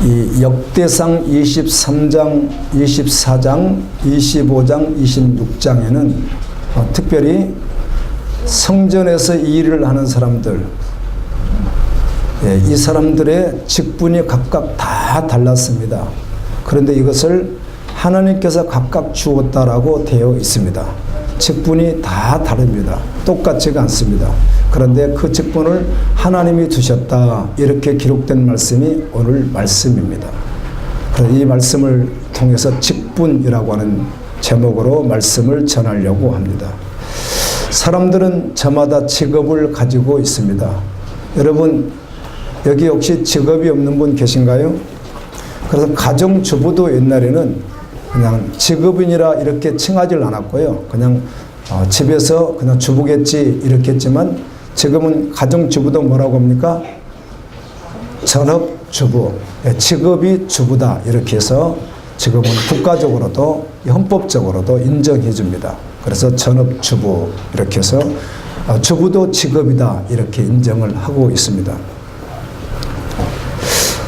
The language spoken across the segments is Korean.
이 역대상 23장, 24장, 25장, 26장에는 특별히 성전에서 이 일을 하는 사람들, 이 사람들의 직분이 각각 다 달랐습니다. 그런데 이것을 하나님께서 각각 주었다라고 되어 있습니다. 직분이 다 다릅니다. 똑같지가 않습니다. 그런데 그 직분을 하나님이 두셨다, 이렇게 기록된 말씀이 오늘 말씀입니다. 그래서 이 말씀을 통해서 직분이라고 하는 제목으로 말씀을 전하려고 합니다. 사람들은 저마다 직업을 가지고 있습니다. 여러분, 여기 혹시 직업이 없는 분 계신가요? 그래서 가정주부도 옛날에는 그냥 직업인이라 이렇게 칭하지를 않았고요. 그냥 집에서 그냥 주부겠지 이렇게 했지만, 지금은 가정주부도 뭐라고 합니까? 전업주부, 직업이 주부다, 이렇게 해서 지금은 국가적으로도 헌법적으로도 인정해 줍니다. 그래서 전업주부 이렇게 해서 주부도 직업이다, 이렇게 인정을 하고 있습니다.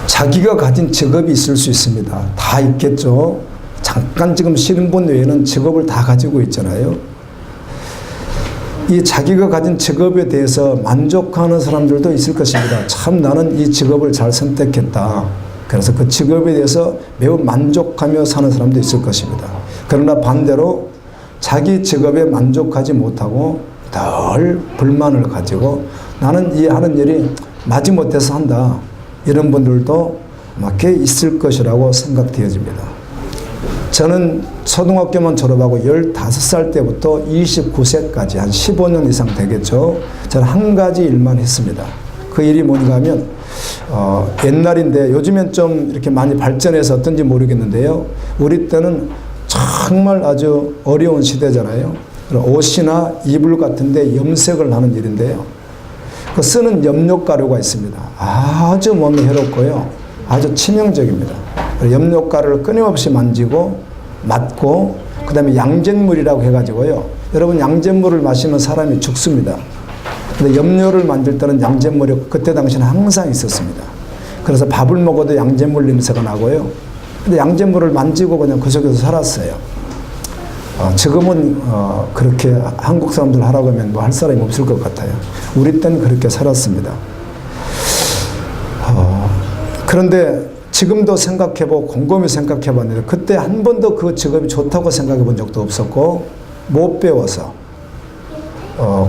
자기가 가진 직업이 있을 수 있습니다. 다 있겠죠. 잠깐 지금 쉬는 분 외에는 직업을 다 가지고 있잖아요. 이 자기가 가진 직업에 대해서 만족하는 사람들도 있을 것입니다. 참 나는 이 직업을 잘 선택했다. 그래서 그 직업에 대해서 매우 만족하며 사는 사람도 있을 것입니다. 그러나 반대로 자기 직업에 만족하지 못하고 늘 불만을 가지고 나는 이 하는 일이 마지못해서 한다, 이런 분들도 꽤 있을 것이라고 생각되어집니다. 저는 초등학교만 졸업하고 15살 때부터 29세까지 한 15년 이상 되겠죠. 저는 한 가지 일만 했습니다. 그 일이 뭔가 하면 옛날인데 요즘엔 좀 이렇게 많이 발전해서 어떤지 모르겠는데요. 우리 때는 정말 아주 어려운 시대잖아요. 옷이나 이불 같은데 염색을 하는 일인데요. 그 쓰는 염료가루가 있습니다. 아주 몸에 해롭고요. 아주 치명적입니다. 염료가루를 끊임없이 만지고 맞고, 그 다음에 양잿물이라고 해가지고요. 여러분, 양잿물을 마시면 사람이 죽습니다. 근데 염료를 만들 때는 양잿물이 그때 당시는 항상 있었습니다. 그래서 밥을 먹어도 양잿물 냄새가 나고요. 근데 양잿물을 만지고 그냥 그 속에서 살았어요. 지금은 그렇게 한국 사람들 하라고 하면 뭐 할 사람이 없을 것 같아요. 우리 때는 그렇게 살았습니다. 그런데 지금도 생각해보고 곰곰이 생각해봤는데 그때 한 번도 그 직업이 좋다고 생각해 본 적도 없었고, 못 배워서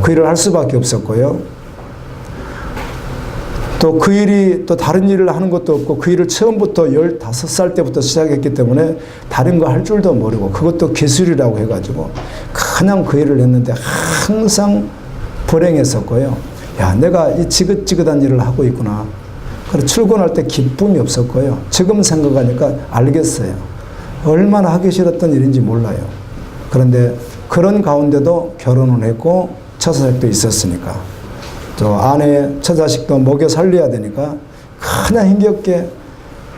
그 일을 할 수밖에 없었고요. 또 그 일이 또 다른 일을 하는 것도 없고, 그 일을 처음부터 15살 때부터 시작했기 때문에 다른 거 할 줄도 모르고, 그것도 기술이라고 해가지고 그냥 그 일을 했는데 항상 불행했었고요. 야, 내가 이 지긋지긋한 일을 하고 있구나. 그래서 출근할 때 기쁨이 없었고요. 지금 생각하니까 알겠어요. 얼마나 하기 싫었던 일인지 몰라요. 그런데 그런 가운데도 결혼을 했고 처자식도 있었으니까, 또 아내 처자식도 먹여 살려야 되니까 그냥 힘겹게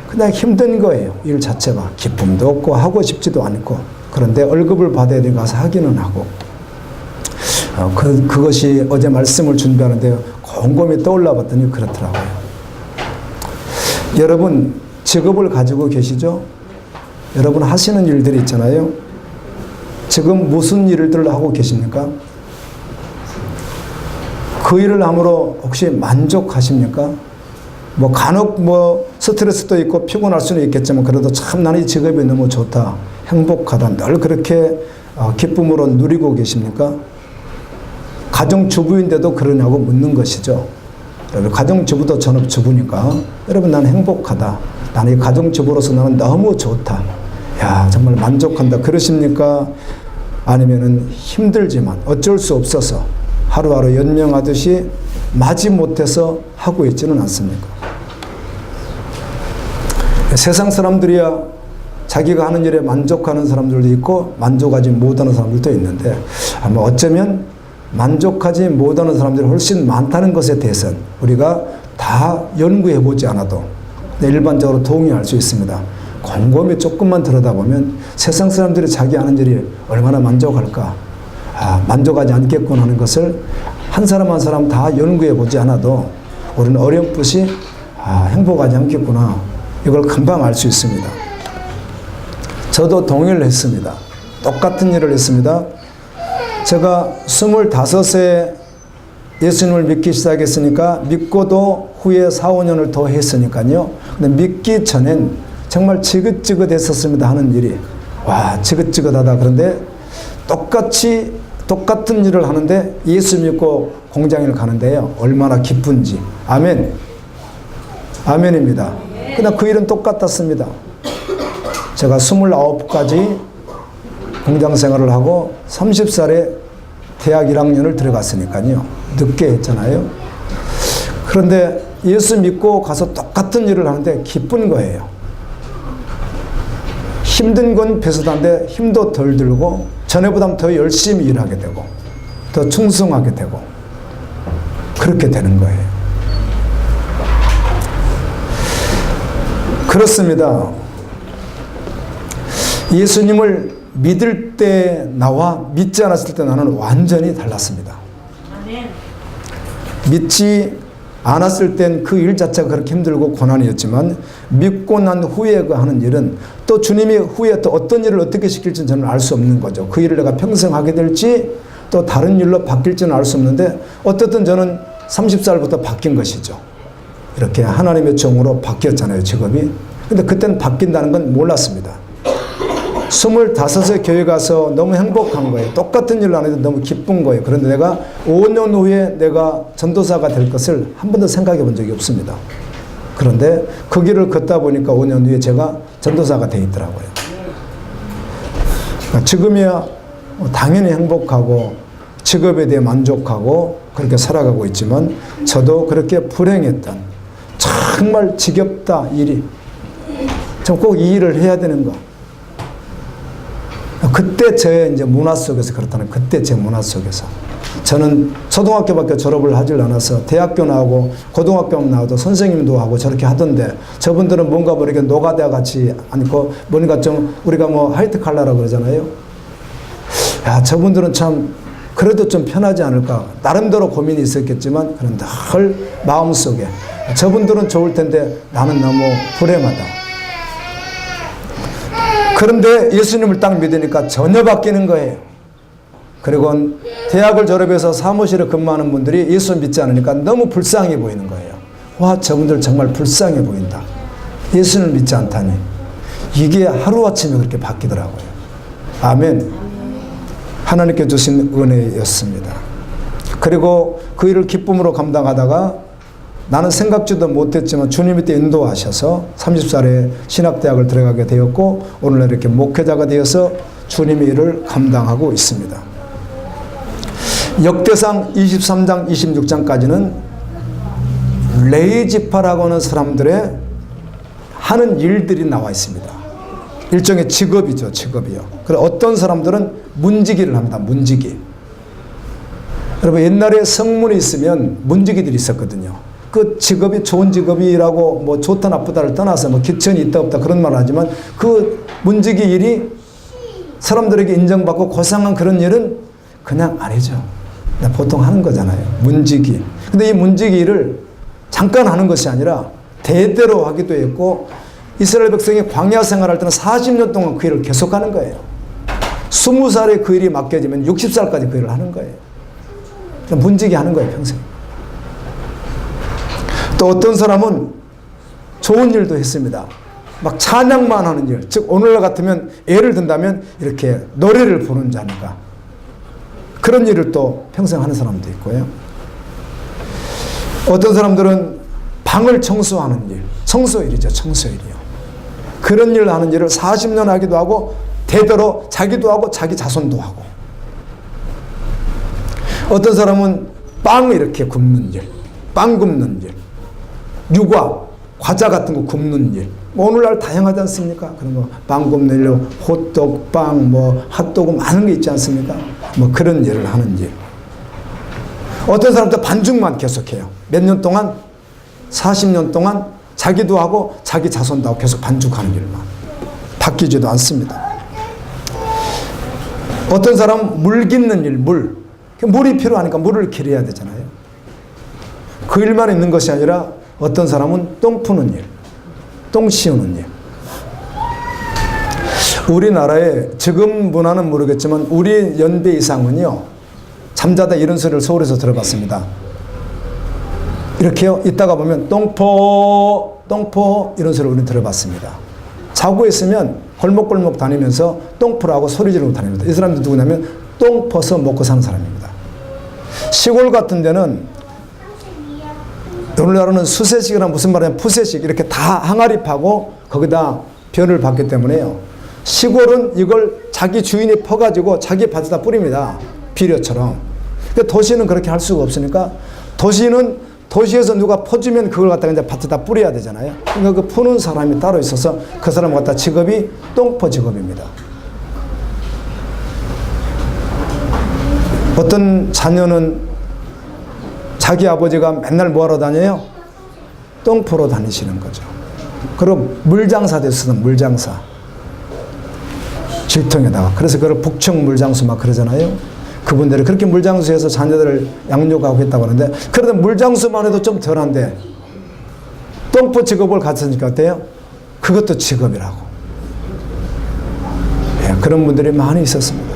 그냥 힘든 거예요. 일 자체가 기쁨도 없고 하고 싶지도 않고. 그런데 월급을 받아야 되니까 가서 하기는 하고. 그것이 어제 말씀을 준비하는데 곰곰이 떠올라 봤더니 그렇더라고요. 여러분, 직업을 가지고 계시죠? 여러분 하시는 일들이 있잖아요. 지금 무슨 일들을 하고 계십니까? 그 일을 함으로 혹시 만족하십니까? 뭐 간혹 스트레스도 있고 피곤할 수는 있겠지만, 그래도 참 나는 이 직업이 너무 좋다, 행복하다, 늘 그렇게 기쁨으로 누리고 계십니까? 가정주부인데도 그러냐고 묻는 것이죠. 여러분, 가정주부도 전업주부니까 여러분, 나는 행복하다, 나는 이 가정주부로서 나는 너무 좋다, 야 정말 만족한다, 그러십니까? 아니면은 힘들지만 어쩔 수 없어서 하루하루 연명하듯이 마지못해서 하고 있지는 않습니까? 세상 사람들이야 자기가 하는 일에 만족하는 사람들도 있고 만족하지 못하는 사람들도 있는데, 아마 어쩌면 만족하지 못하는 사람들이 훨씬 많다는 것에 대해서는 우리가 다 연구해 보지 않아도 일반적으로 동의할 수 있습니다. 곰곰이 조금만 들여다보면 세상 사람들이 자기 하는 일이 얼마나 만족할까, 만족하지 않겠구나 하는 것을 한 사람 한 사람 다 연구해 보지 않아도 우리는 어렴풋이 행복하지 않겠구나, 이걸 금방 알 수 있습니다. 저도 동의를 했습니다. 똑같은 일을 했습니다. 제가 25세 예수님을 믿기 시작했으니까 믿고도 후에 4, 5년을 더 했으니까요. 근데 믿기 전엔 정말 지긋지긋했었습니다. 하는 일이. 와, 지긋지긋하다. 그런데 똑같은 일을 하는데 예수 믿고 공장을 가는데요. 얼마나 기쁜지. 아멘. 아멘입니다. 그러나 그 일은 똑같았습니다. 제가 29까지 공장 생활을 하고 30살에 대학 1학년을 들어갔으니까요. 늦게 했잖아요. 그런데 예수 믿고 가서 똑같은 일을 하는데 기쁜 거예요. 힘든 건 비슷한데 힘도 덜 들고 전에보다 더 열심히 일하게 되고 더 충성하게 되고 그렇게 되는 거예요. 그렇습니다. 예수님을 믿을 때 나와 믿지 않았을 때 나는 완전히 달랐습니다. 믿지 않았을 땐 그 일 자체가 그렇게 힘들고 고난이었지만 믿고 난 후에 그 하는 일은 또 주님이 후에 또 어떤 일을 어떻게 시킬지는 저는 알 수 없는 거죠. 그 일을 내가 평생 하게 될지 또 다른 일로 바뀔지는 알 수 없는데 어쨌든 저는 30살부터 바뀐 것이죠. 이렇게 하나님의 종으로 바뀌었잖아요, 직업이. 근데 그때는 바뀐다는 건 몰랐습니다. 25세 교회 가서 너무 행복한 거예요. 똑같은 일을 하는데 너무 기쁜 거예요. 그런데 내가 5년 후에 내가 전도사가 될 것을 한 번도 생각해 본 적이 없습니다. 그런데 그 길을 걷다 보니까 5년 후에 제가 전도사가 돼 있더라고요. 지금이야 당연히 행복하고 직업에 대해 만족하고 그렇게 살아가고 있지만 저도 그렇게 불행했던 정말 지겹다 일이 좀 꼭 이 일을 해야 되는 거. 그때 제 이제 문화 속에서 그렇다는 그때 제 문화 속에서 저는 초등학교밖에 졸업을 하질 않아서 대학교 나오고 고등학교 나와도 선생님도 하고 저렇게 하던데 저분들은 뭔가 뭐 이렇게 노가다 같이 않고 뭔가 좀 우리가 뭐 화이트 칼라라고 그러잖아요. 야, 저분들은 참 그래도 좀 편하지 않을까 나름대로 고민이 있었겠지만 그런 늘 마음속에 저분들은 좋을 텐데 나는 너무 불행하다. 그런데 예수님을 딱 믿으니까 전혀 바뀌는 거예요. 그리고 대학을 졸업해서 사무실에 근무하는 분들이 예수 믿지 않으니까 너무 불쌍해 보이는 거예요. 와, 저분들 정말 불쌍해 보인다. 예수를 믿지 않다니. 이게 하루아침에 그렇게 바뀌더라고요. 아멘. 하나님께 주신 은혜였습니다. 그리고 그 일을 기쁨으로 감당하다가 나는 생각지도 못했지만 주님이 때 인도하셔서 30살에 신학대학을 들어가게 되었고 오늘날 이렇게 목회자가 되어서 주님의 일을 감당하고 있습니다. 역대상 23장 26장까지는 레이지파라고 하는 사람들의 하는 일들이 나와 있습니다. 일종의 직업이죠. 직업이요. 그리고 어떤 사람들은 문지기를 합니다. 문지기. 여러분 옛날에 성문이 있으면 문지기들이 있었거든요. 그 직업이 좋은 직업이라고 뭐 좋다 나쁘다를 떠나서 뭐 기천이 있다 없다 그런 말을 하지만 그 문지기 일이 사람들에게 인정받고 고상한 그런 일은 그냥 아니죠. 보통 하는 거잖아요. 문지기. 근데 이 문지기 일을 잠깐 하는 것이 아니라 대대로 하기도 했고 이스라엘 백성이 광야 생활할 때는 40년 동안 그 일을 계속하는 거예요. 20살에 그 일이 맡겨지면 60살까지 그 일을 하는 거예요. 문지기 하는 거예요, 평생. 또 어떤 사람은 좋은 일도 했습니다. 막 찬양만 하는 일. 즉 오늘날 같으면 예를 든다면 이렇게 노래를 부르는 자니까 그런 일을 또 평생 하는 사람도 있고요. 어떤 사람들은 방을 청소하는 일. 청소일이죠. 청소일이요. 그런 일을 하는 일을 40년 하기도 하고 대대로 자기도 하고 자기 자손도 하고 어떤 사람은 빵을 이렇게 굽는 일. 빵 굽는 일. 육아, 과자 같은 거 굽는 일. 뭐 오늘날 다양하지 않습니까? 그런 거, 빵 굽는 일, 호떡, 빵, 뭐, 핫도그 많은 게 있지 않습니까? 뭐 그런 일을 하는 일. 어떤 사람도 반죽만 계속해요. 몇 년 동안, 40년 동안 자기도 하고 자기 자손도 하고 계속 반죽하는 일만. 바뀌지도 않습니다. 어떤 사람은 물 깃는 일, 물. 물이 필요하니까 물을 길어야 되잖아요. 그 일만 있는 것이 아니라 어떤 사람은 똥 푸는 일. 똥 치우는 일. 우리나라에 지금 문화는 모르겠지만 우리 연배 이상은요, 잠자다 이런 소리를 서울에서 들어봤습니다. 이렇게요, 있다가 보면 똥포 똥포 이런 소리를 우리는 들어봤습니다. 자고 있으면 골목골목 다니면서 똥포라고 소리 지르고 다닙니다. 이 사람들 누구냐면 똥 퍼서 먹고 사는 사람입니다. 시골 같은 데는 오늘날은 수세식이란 무슨 말이냐면 푸세식 이렇게 다 항아리 파고 거기다 변을 받기 때문에요. 시골은 이걸 자기 주인이 퍼가지고 자기 밭에다 뿌립니다. 비료처럼. 도시는 그렇게 할 수가 없으니까 도시는 도시에서 누가 퍼주면 그걸 갖다가 이제 밭에다 뿌려야 되잖아요. 그러니까 그 푸는 사람이 따로 있어서 그 사람 갖다 직업이 똥퍼 직업입니다. 어떤 자녀는 자기 아버지가 맨날 뭐하러 다녀요? 똥포로 다니시는 거죠. 그럼 물장사 됐어요. 물장사. 질통에다가. 그래서 그걸 북청 물장수 막 그러잖아요. 그분들이 그렇게 물장수에서 자녀들을 양육하고 했다고 하는데, 그래도 물장수만 해도 좀 덜한데 똥포 직업을 갖추니까 어때요? 그것도 직업이라고. 예, 그런 분들이 많이 있었습니다.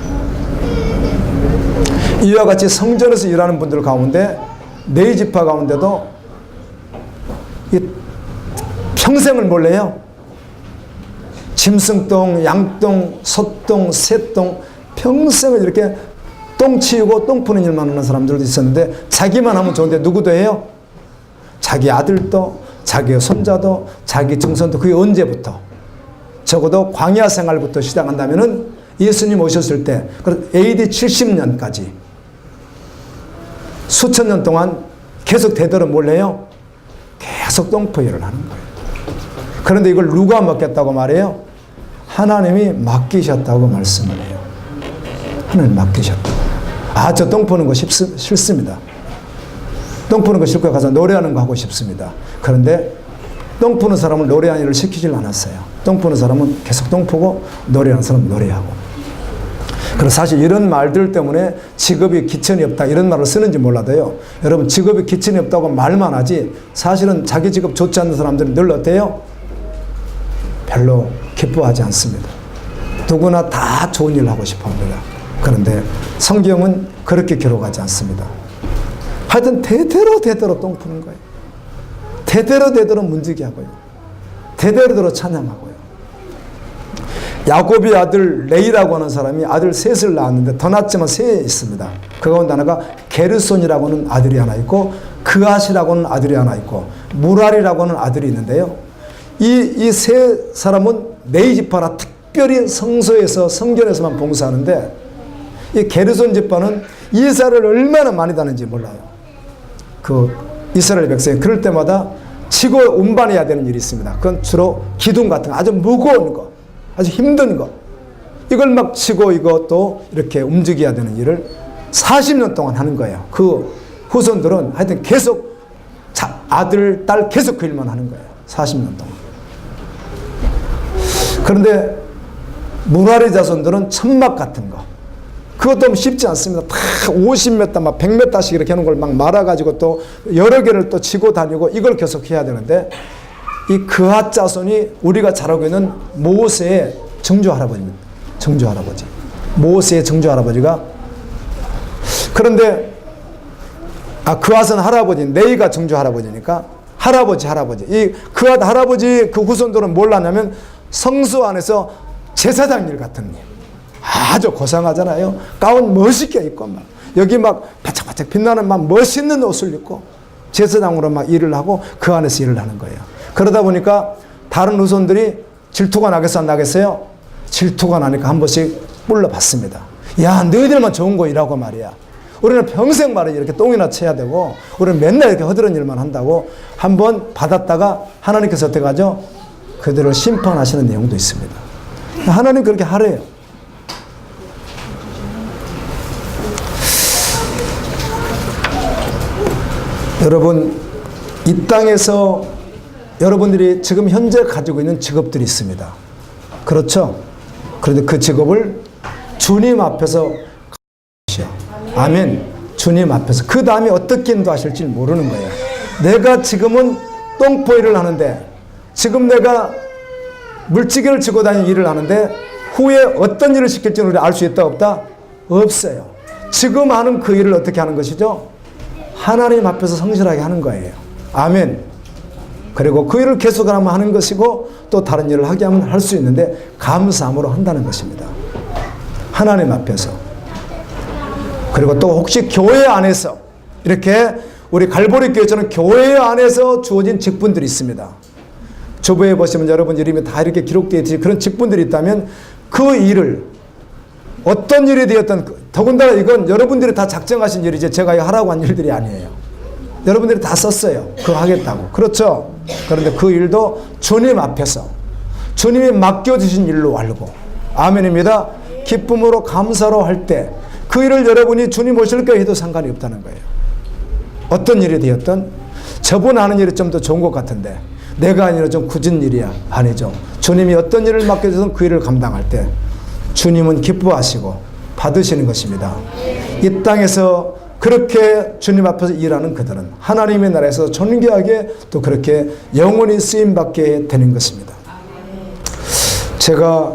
이와 같이 성전에서 일하는 분들 가운데 네 지파 가운데도 평생을 몰래요. 짐승똥, 양똥, 소똥, 새똥 평생을 이렇게 똥 치우고 똥 푸는 일만 하는 사람들도 있었는데 자기만 하면 좋은데 누구도 해요? 자기 아들도, 자기 손자도, 자기 증손도. 그게 언제부터? 적어도 광야 생활부터 시작한다면은 예수님 오셨을 때 AD 70년까지 수천 년 동안 계속 대대로 몰래요. 계속 똥포 일을 하는 거예요. 그런데 이걸 누가 맡겼다고 말해요? 하나님이 맡기셨다고 말씀을 해요. 하나님 맡기셨다. 아, 저 똥 푸는 거 싫습니다. 똥 푸는 거 싫고 가서 노래하는 거 하고 싶습니다. 그런데 똥 푸는 사람은 노래하는 일을 시키질 않았어요. 똥 푸는 사람은 계속 똥 푸고 노래하는 사람은 노래하고. 그래서 사실 이런 말들 때문에 직업이 기천이 없다 이런 말을 쓰는지 몰라도요. 여러분 직업이 기천이 없다고 말만 하지 사실은 자기 직업 좋지 않는 사람들은 늘 어때요? 별로 기뻐하지 않습니다. 누구나 다 좋은 일을 하고 싶어 합니다. 그런데 성경은 그렇게 기록하지 않습니다. 하여튼 대대로 똥 푸는 거예요. 대대로 문지기 하고요. 대대로 찬양하고요. 야곱의 아들 레이라고 하는 사람이 아들 셋을 낳았는데 더 낳았지만 셋 있습니다. 그 가운데 하나가 게르손이라고 하는 아들이 하나 있고 그앗이라고 하는 아들이 하나 있고 무랄이라고 하는 아들이 있는데요. 이 세 사람은 네 지파라 특별히 성소에서 성전에서만 봉사하는데 이 게르손 지파는 이사를 얼마나 많이 다는지 몰라요. 그 이스라엘 백성이 그럴 때마다 치고 운반해야 되는 일이 있습니다. 그건 주로 기둥 같은 거, 아주 무거운 거, 아주 힘든 거, 이걸 막 치고 이것도 이렇게 움직여야 되는 일을 40년 동안 하는 거예요. 그 후손들은 하여튼 계속 아들, 딸 계속 그 일만 하는 거예요. 40년 동안. 그런데 무라리 자손들은 천막 같은 거, 그것도 쉽지 않습니다. 다 50m, 막 100m씩 이렇게 하는 걸 막 말아가지고 또 여러 개를 또 치고 다니고 이걸 계속 해야 되는데, 이 그앗 자손이 우리가 잘 알고 있는 모세의 증조 할아버지입니다. 증조 할아버지. 모세의 증조 할아버지가. 그런데 그앗은 할아버지, 네이가 증조 할아버지니까 할아버지. 이 그앗 할아버지 그 후손들은 뭘 하냐면 성소 안에서 제사장 일 같은 일. 아주 고상하잖아요. 가운 멋있게 입고 막 여기 막 바짝바짝 빛나는 막 멋있는 옷을 입고 제사장으로 막 일을 하고 그 안에서 일을 하는 거예요. 그러다 보니까 다른 후손들이 질투가 나겠어 안 나겠어요? 질투가 나니까 한 번씩 불러봤습니다. 야, 너희들만 좋은 거 일하고 말이야. 우리는 평생 말이야 이렇게 똥이나 쳐야 되고 우리는 맨날 이렇게 허드렛 일만 한다고 한번 받았다가 하나님께서 어떻게 하죠? 그들을 심판하시는 내용도 있습니다. 하나님 그렇게 하래요. 여러분, 이 땅에서 여러분들이 지금 현재 가지고 있는 직업들이 있습니다. 그렇죠? 그런데 그 직업을 주님 앞에서 아멘. 주님 앞에서 그 다음에 어떻게 인도하실지 모르는 거예요. 내가 지금은 똥포 일을 하는데 지금 내가 물지개를 지고 다니는 일을 하는데 후에 어떤 일을 시킬지는 우리 알 수 있다 없다? 없어요. 지금 하는 그 일을 어떻게 하는 것이죠? 하나님 앞에서 성실하게 하는 거예요. 아멘. 그리고 그 일을 계속하면 하는 것이고 또 다른 일을 하게 하면 할 수 있는데 감사함으로 한다는 것입니다. 하나님 앞에서. 그리고 또 혹시 교회 안에서 이렇게 우리 갈보리 교회처럼 교회 안에서 주어진 직분들이 있습니다. 주부에 보시면 여러분 이름이 다 이렇게 기록되어 있듯이 그런 직분들이 있다면 그 일을 어떤 일이 되었던 더군다나 이건 여러분들이 다 작정하신 일이지 제가 하라고 한 일들이 아니에요. 여러분들이 다 썼어요. 그거 하겠다고. 그렇죠? 그런데 그 일도 주님 앞에서 주님이 맡겨주신 일로 알고 아멘입니다. 기쁨으로 감사로 할 때 그 일을 여러분이 주님 오실 거에 해도 상관이 없다는 거예요. 어떤 일이 되었든 저분 하는 일이 좀 더 좋은 것 같은데 내가 아니라 좀 굳은 일이야. 아니죠. 주님이 어떤 일을 맡겨주든 그 일을 감당할 때 주님은 기뻐하시고 받으시는 것입니다. 이 땅에서 그렇게 주님 앞에서 일하는 그들은 하나님의 나라에서 존귀하게 또 그렇게 영원히 쓰임받게 되는 것입니다. 제가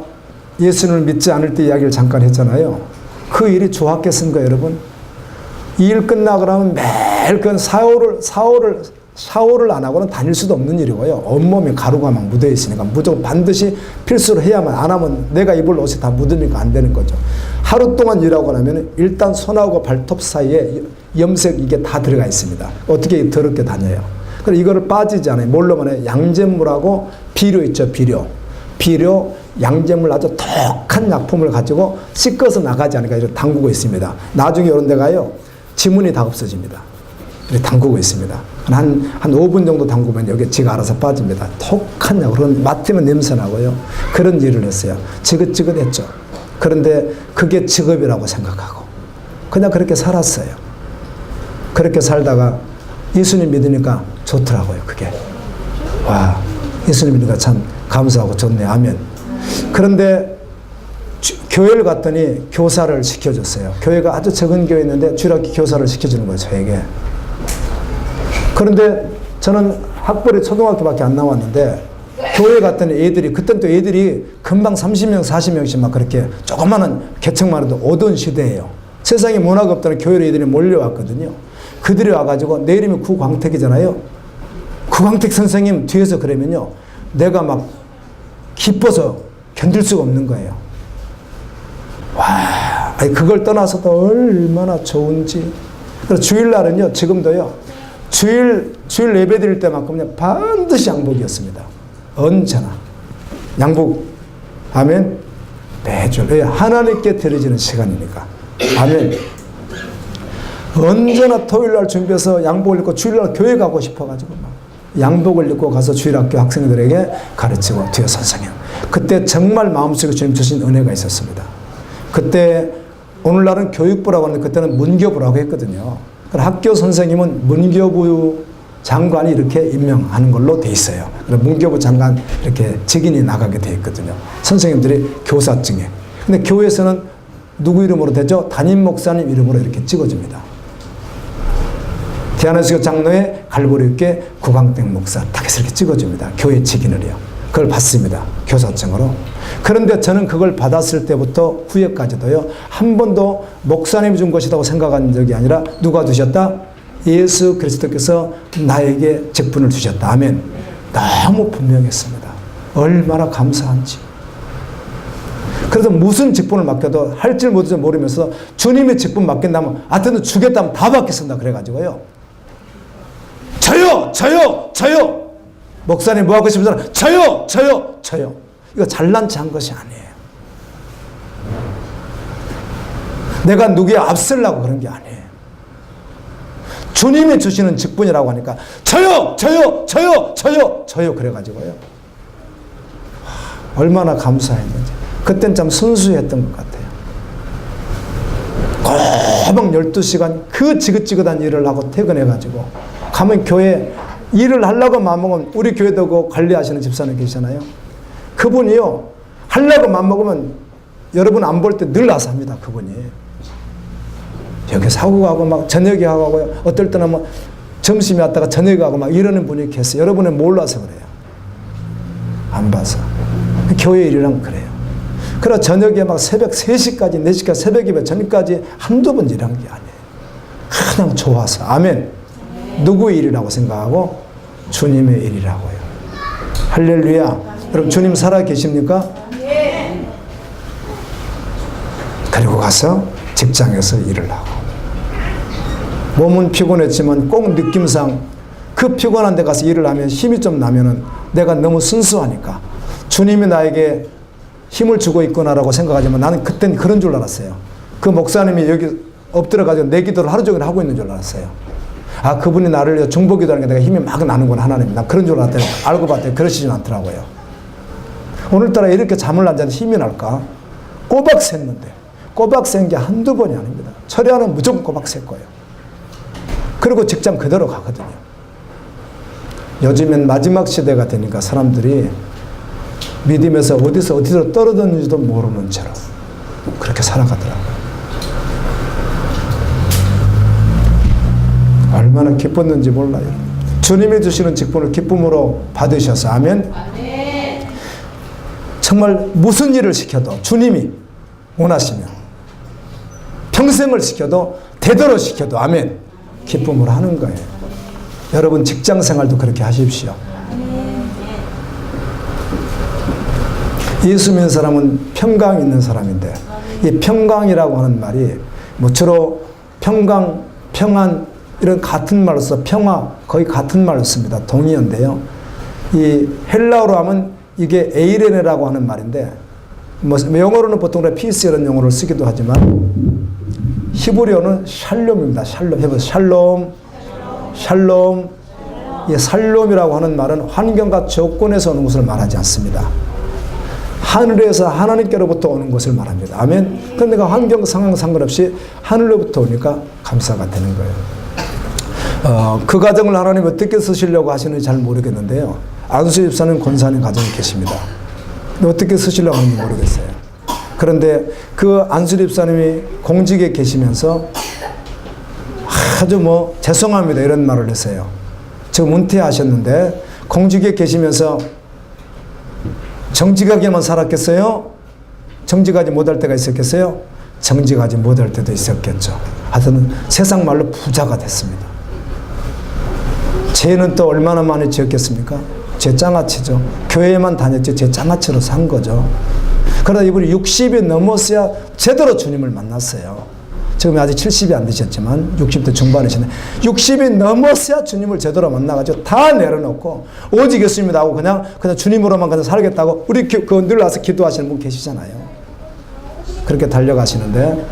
예수님을 믿지 않을 때 이야기를 잠깐 했잖아요. 그 일이 좋았겠습니까, 여러분? 이 일 끝나고 나면 매일 그 샤워를 안 하고는 다닐 수도 없는 일이고요. 온몸에 가루가 막 묻어 있으니까 무조건 반드시 필수로 해야만, 안 하면 내가 입을 옷이 다 묻으니까 안 되는 거죠. 하루 동안 일하고 나면 일단 손하고 발톱 사이에 염색 이게 다 들어가 있습니다. 어떻게 더럽게 다녀요. 그래서 이거를 빠지지 않아요. 뭘로만 해요? 양잿물하고 비료 있죠, 비료. 비료, 양잿물 아주 독한 약품을 가지고 씻어서 나가지 않으니까 이렇게 담그고 있습니다. 나중에 이런 데 가요. 지문이 다 없어집니다. 이렇게 담그고 있습니다. 한 5분 정도 담그면 여기 지가 알아서 빠집니다. 독한 약, 그런 맡으면 냄새 나고요. 그런 일을 했어요. 지긋지긋했죠. 그런데 그게 직업이라고 생각하고 그냥 그렇게 살았어요. 그렇게 살다가 예수님 믿으니까 좋더라고요. 그게. 와, 예수님 믿으니까 참 감사하고 좋네. 아멘. 그런데 교회를 갔더니 교사를 시켜줬어요. 교회가 아주 적은 교회였는데 주일학교 교사를 시켜주는 거예요, 저에게. 그런데 저는 학벌이 초등학교밖에 안 나왔는데 교회 갔더니 애들이, 그땐 또 애들이 금방 30명, 40명씩 막 그렇게 조그마한 개척만 해도 오던 시대예요. 세상에 문화가 없다는 교회로 애들이 몰려왔거든요. 그들이 와가지고 내 이름이 구광택이잖아요. 구광택 선생님 뒤에서 그러면요. 내가 막 기뻐서 견딜 수가 없는 거예요. 와, 그걸 떠나서도 얼마나 좋은지. 그래서 주일날은요, 지금도요, 주일 예배 드릴 때만큼요, 반드시 양복이었습니다. 언제나. 양복. 아멘. 매주. 하나님께 드려지는 시간이니까. 아멘. 언제나 토요일날 준비해서 양복을 입고 주일날 교회 가고 싶어가지고 막 양복을 입고 가서 주일학교 학생들에게 가르치고 뒤에 선생님. 그때 정말 마음속에 주님 주신 은혜가 있었습니다. 그때 오늘날은 교육부라고 하는데 그때는 문교부라고 했거든요. 학교 선생님은 문교부 장관이 이렇게 임명하는 걸로 돼 있어요. 문교부 장관 이렇게 직인이 나가게 돼 있거든요. 선생님들이 교사증에. 근데 교회에서는 누구 이름으로 되죠? 담임 목사님 이름으로 이렇게 찍어줍니다. 대한민국 장로의 갈보리교회 구광택 목사 딱 해서 이렇게 찍어줍니다. 교회 직인을요. 그걸 받습니다. 교사증으로. 그런데 저는 그걸 받았을 때부터 후에까지도요. 한 번도 목사님이 준 것이라고 생각한 적이 아니라 누가 주셨다? 예수 그리스도께서 나에게 직분을 주셨다. 아멘. 너무 분명했습니다. 얼마나 감사한지. 그래서 무슨 직분을 맡겨도 할 줄 모르지 모르면서 주님의 직분 맡긴다면 하여튼 주겠다면 다 받겠습니다. 그래가지고요. 저요! 목사님 뭐 하고 싶으면 저요! 이거 잘난 체 한 것이 아니에요. 내가 누구에 앞서려고 그런 게 아니에요. 주님이 주시는 직분이라고 하니까 저요! 그래가지고요. 얼마나 감사했는지. 그땐 참 순수했던 것 같아요. 꼬박 12시간 그 지긋지긋한 일을 하고 퇴근해가지고 가면 교회 일을 하려고 마음먹으면 우리 교회도 그 관리하시는 집사님 계시잖아요. 그분이요. 하려고 마음먹으면 여러분 안 볼 때 늘 나섭니다. 그분이. 여기 사고 가고 막 저녁에 하고 어떨 때는 뭐 점심에 왔다가 저녁에 가고 막 이러는 분이 계세요. 여러분은 몰라서 그래요. 안 봐서. 교회 일이란 그래요. 그러나 저녁에 막 새벽 3시까지, 4시까지, 새벽 예배 저녁까지 한두 번 일한 게 아니에요. 그냥 좋아서. 아멘. 누구의 일이라고 생각하고? 주님의 일이라고요. 할렐루야. 여러분 주님 살아 계십니까? 그리고 가서 직장에서 일을 하고. 몸은 피곤했지만 꼭 느낌상 그 피곤한 데 가서 일을 하면 힘이 좀 나면은 내가 너무 순수하니까 주님이 나에게 힘을 주고 있구나라고 생각하지만 나는 그땐 그런 줄 알았어요. 그 목사님이 여기 엎드려가지고 내 기도를 하루 종일 하고 있는 줄 알았어요. 아, 그분이 나를 중보기도하는 게 내가 힘이 막 나는구나, 하나님. 난 그런 줄 알았더니 알고 봤더니 그러시진 않더라고요. 오늘따라 이렇게 잠을 안 자는 힘이 날까? 꼬박 샜는데, 꼬박 샌 게 한두 번이 아닙니다. 철야는 무조건 꼬박 셀 거예요. 그리고 직장 그대로 가거든요. 요즘엔 마지막 시대가 되니까 사람들이 믿음에서 어디서 떨어졌는지도 모르는 채로 그렇게 살아가더라고요. 얼마나 기뻤는지 몰라요. 주님이 주시는 직분을 기쁨으로 받으셔서 아멘. 정말 무슨 일을 시켜도 주님이 원하시면 평생을 시켜도 대대로 시켜도 아멘. 기쁨으로 하는 거예요. 여러분 직장생활도 그렇게 하십시오. 예수 믿는 사람은 평강 있는 사람인데 이 평강이라고 하는 말이 뭐 주로 평강, 평안 이런 같은 말로 써 평화 거의 같은 말로 씁니다. 동의어인데요. 이 헬라어로 하면 이게 에이레네라고 하는 말인데 뭐 영어로는 보통 피스 이런 용어를 쓰기도 하지만 히브리어는 샬롬입니다. 샬롬 해보세요. 샬롬, 샬롬. 이 샬롬이라고 하는 말은 환경과 조건에서 오는 것을 말하지 않습니다. 하늘에서 하나님께로부터 오는 것을 말합니다. 아멘. 그런데 그 환경 상황 상관없이 하늘로부터 오니까 감사가 되는 거예요. 그 가정을 하나님 어떻게 쓰시려고 하시는지 잘 모르겠는데요. 안수 집사님, 권사님 가정이 계십니다. 근데 어떻게 쓰시려고 하는지 모르겠어요. 그런데 그 안수 집사님이 공직에 계시면서 아주 뭐 죄송합니다 이런 말을 했어요. 지금 은퇴하셨는데 공직에 계시면서 정직하게만 살았겠어요? 정직하지 못할 때가 있었겠어요? 정직하지 못할 때도 있었겠죠. 하여튼 세상 말로 부자가 됐습니다. 죄는 또 얼마나 많이 지었겠습니까? 제 장아찌죠. 교회에만 다녔지 제 장아찌로 산 거죠. 그러다 이분이 60이 넘었어야 제대로 주님을 만났어요. 지금 아직 70이 안 되셨지만 60대 중반이시네. 60이 넘었어야 주님을 제대로 만나가지고 다 내려놓고 오직 예수님이 나오고 그냥 주님으로만 그냥 살겠다고 우리 늘 와서 기도하시는 분 계시잖아요. 그렇게 달려가시는데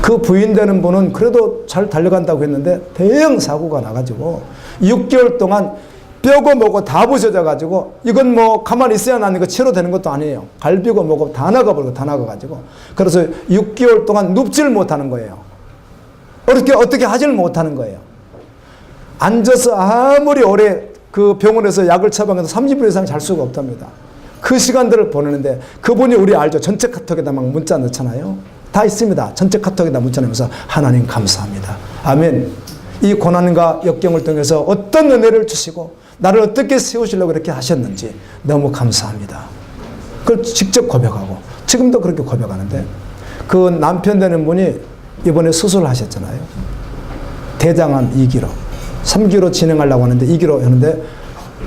그 부인 되는 분은 그래도 잘 달려간다고 했는데 대형 사고가 나가지고 6개월 동안 뼈고 뭐고 다 부서져가지고 이건 뭐 가만히 있어야 나는 거 치료되는 것도 아니에요. 갈비고 뭐고 다 나가버리고 다 나가가지고 그래서 6개월 동안 눕지를 못하는 거예요. 어떻게 하지를 못하는 거예요. 앉아서 아무리 오래 그 병원에서 약을 처방해도 30분 이상 잘 수가 없답니다. 그 시간들을 보내는데 그분이 우리 알죠. 전체 카톡에다 막 문자 넣잖아요. 다 있습니다. 전체 카톡에다 문자 내면서 하나님 감사합니다. 아멘. 이 고난과 역경을 통해서 어떤 은혜를 주시고 나를 어떻게 세우시려고 그렇게 하셨는지 너무 감사합니다. 그걸 직접 고백하고 지금도 그렇게 고백하는데 그 남편 되는 분이 이번에 수술을 하셨잖아요. 대장암 2기로 3기로 진행하려고 하는데 2기로 하는데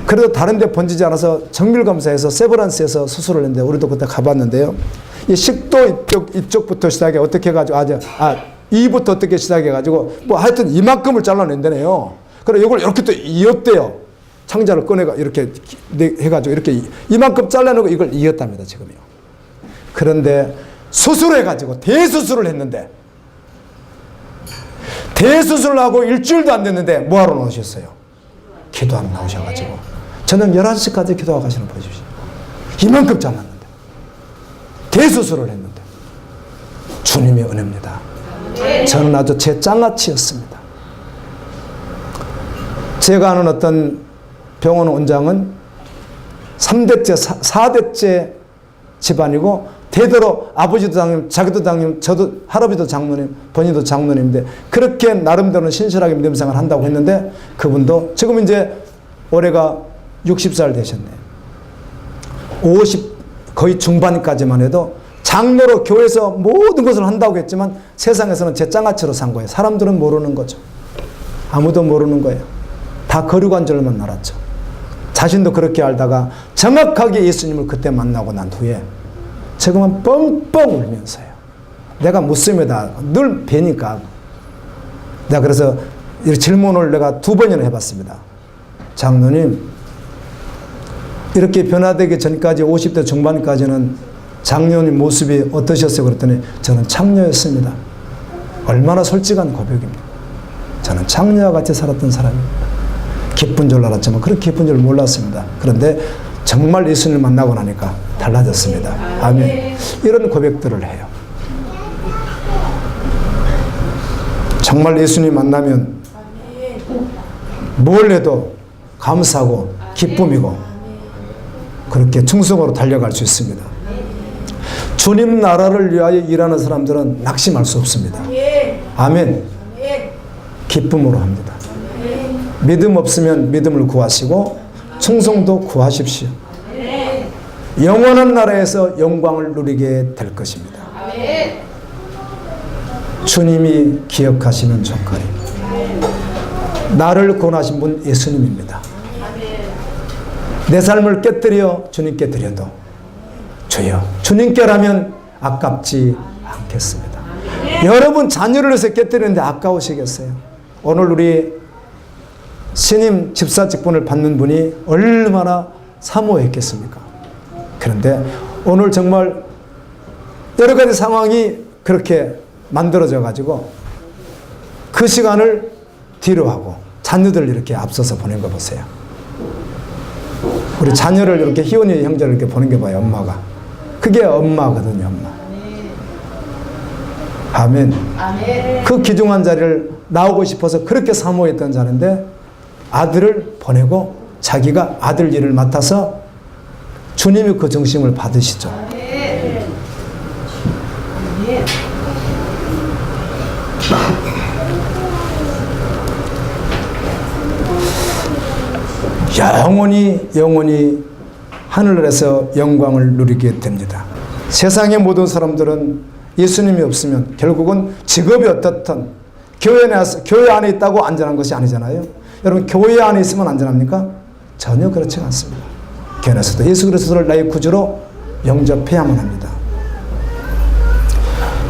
그래도 다른 데 번지지 않아서 정밀검사에서 세브란스에서 수술을 했는데 우리도 그때 가봤는데요. 이 식도 이쪽부터 시작해 어떻게 해가지고 이부터 어떻게 시작해가지고 뭐 하여튼 이만큼을 잘라낸다네요. 그래 이걸 이렇게 또 이었대요. 창자를 꺼내가 이렇게 해가지고 이렇게 이만큼 잘라내고 이걸 이었답니다 지금요. 그런데 수술해가지고 대수술을 했는데 대수술을 하고 일주일도 안 됐는데 뭐하러 나오셨어요? 기도하러 나오셔가지고 저녁 11시까지 기도하고 가시는 분이시죠. 이만큼 잘랐는데 대수술을 했는데 주님의 은혜입니다. 저는 아주 제 장아찌였습니다. 제가 아는 어떤 병원 원장은 3대째, 4대째 집안이고 대대로 아버지도 장로님, 자기도 장로님, 저도 할아버지도 장로님, 본인도 장로님인데 그렇게 나름대로는 신실하게 믿음 생활을 한다고 했는데 그분도 지금 이제 올해가 60살 되셨네요. 50 거의 중반까지만 해도 장로로 교회에서 모든 것을 한다고 했지만 세상에서는 제 장아찌로 산 거예요. 사람들은 모르는 거죠. 아무도 모르는 거예요. 다 거류관 줄만 알았죠. 자신도 그렇게 알다가 정확하게 예수님을 그때 만나고 난 후에 지금은 뻥뻥 울면서요. 내가 무슬림이다. 늘 뵈니까. 내가 그래서 이 질문을 내가 2번이나 해봤습니다. 장로님, 이렇게 변화되기 전까지 50대 중반까지는 장로님 모습이 어떠셨어요? 그랬더니 저는 창녀였습니다. 얼마나 솔직한 고백입니다. 저는 창녀와 같이 살았던 사람입니다. 기쁜 줄 알았지만 그렇게 기쁜 줄 몰랐습니다. 그런데 정말 예수님을 만나고 나니까 달라졌습니다. 아멘. 이런 고백들을 해요. 정말 예수님 만나면 뭘 해도 감사하고 기쁨이고 그렇게 충성으로 달려갈 수 있습니다. 주님 나라를 위하여 일하는 사람들은 낙심할 수 없습니다. 아멘. 기쁨으로 합니다. 믿음 없으면 믿음을 구하시고 충성도 구하십시오. 영원한 나라에서 영광을 누리게 될 것입니다. 주님이 기억하시는 조건이 나를 구원하신 분 예수님입니다. 내 삶을 깨뜨려 주님께 드려도 주여 주님께라면 아깝지 않겠습니다. 여러분 자녀를 위해서 깨뜨리는데 아까우시겠어요? 오늘 우리 신임 집사 직분을 받는 분이 얼마나 사모했겠습니까? 그런데 오늘 정말 여러 가지 상황이 그렇게 만들어져 가지고 그 시간을 뒤로 하고 자녀들을 이렇게 앞서서 보낸 거 보세요. 우리 자녀를 이렇게 희원이 형제를 이렇게 보낸 게 봐요. 엄마가. 그게 엄마거든요. 엄마. 아멘. 그 귀중한 자리를 나오고 싶어서 그렇게 사모했던 자인데 아들을 보내고 자기가 아들 일을 맡아서 주님이 그 정심을 받으시죠. 영원히 하늘에서 영광을 누리게 됩니다. 세상의 모든 사람들은 예수님이 없으면 결국은 직업이 어떻든 교회 안에 있다고 안전한 것이 아니잖아요. 여러분 교회 안에 있으면 안전합니까? 전혀 그렇지 않습니다. 교회 안에서도 예수 그리스도를 나의 구주로 영접해야만 합니다.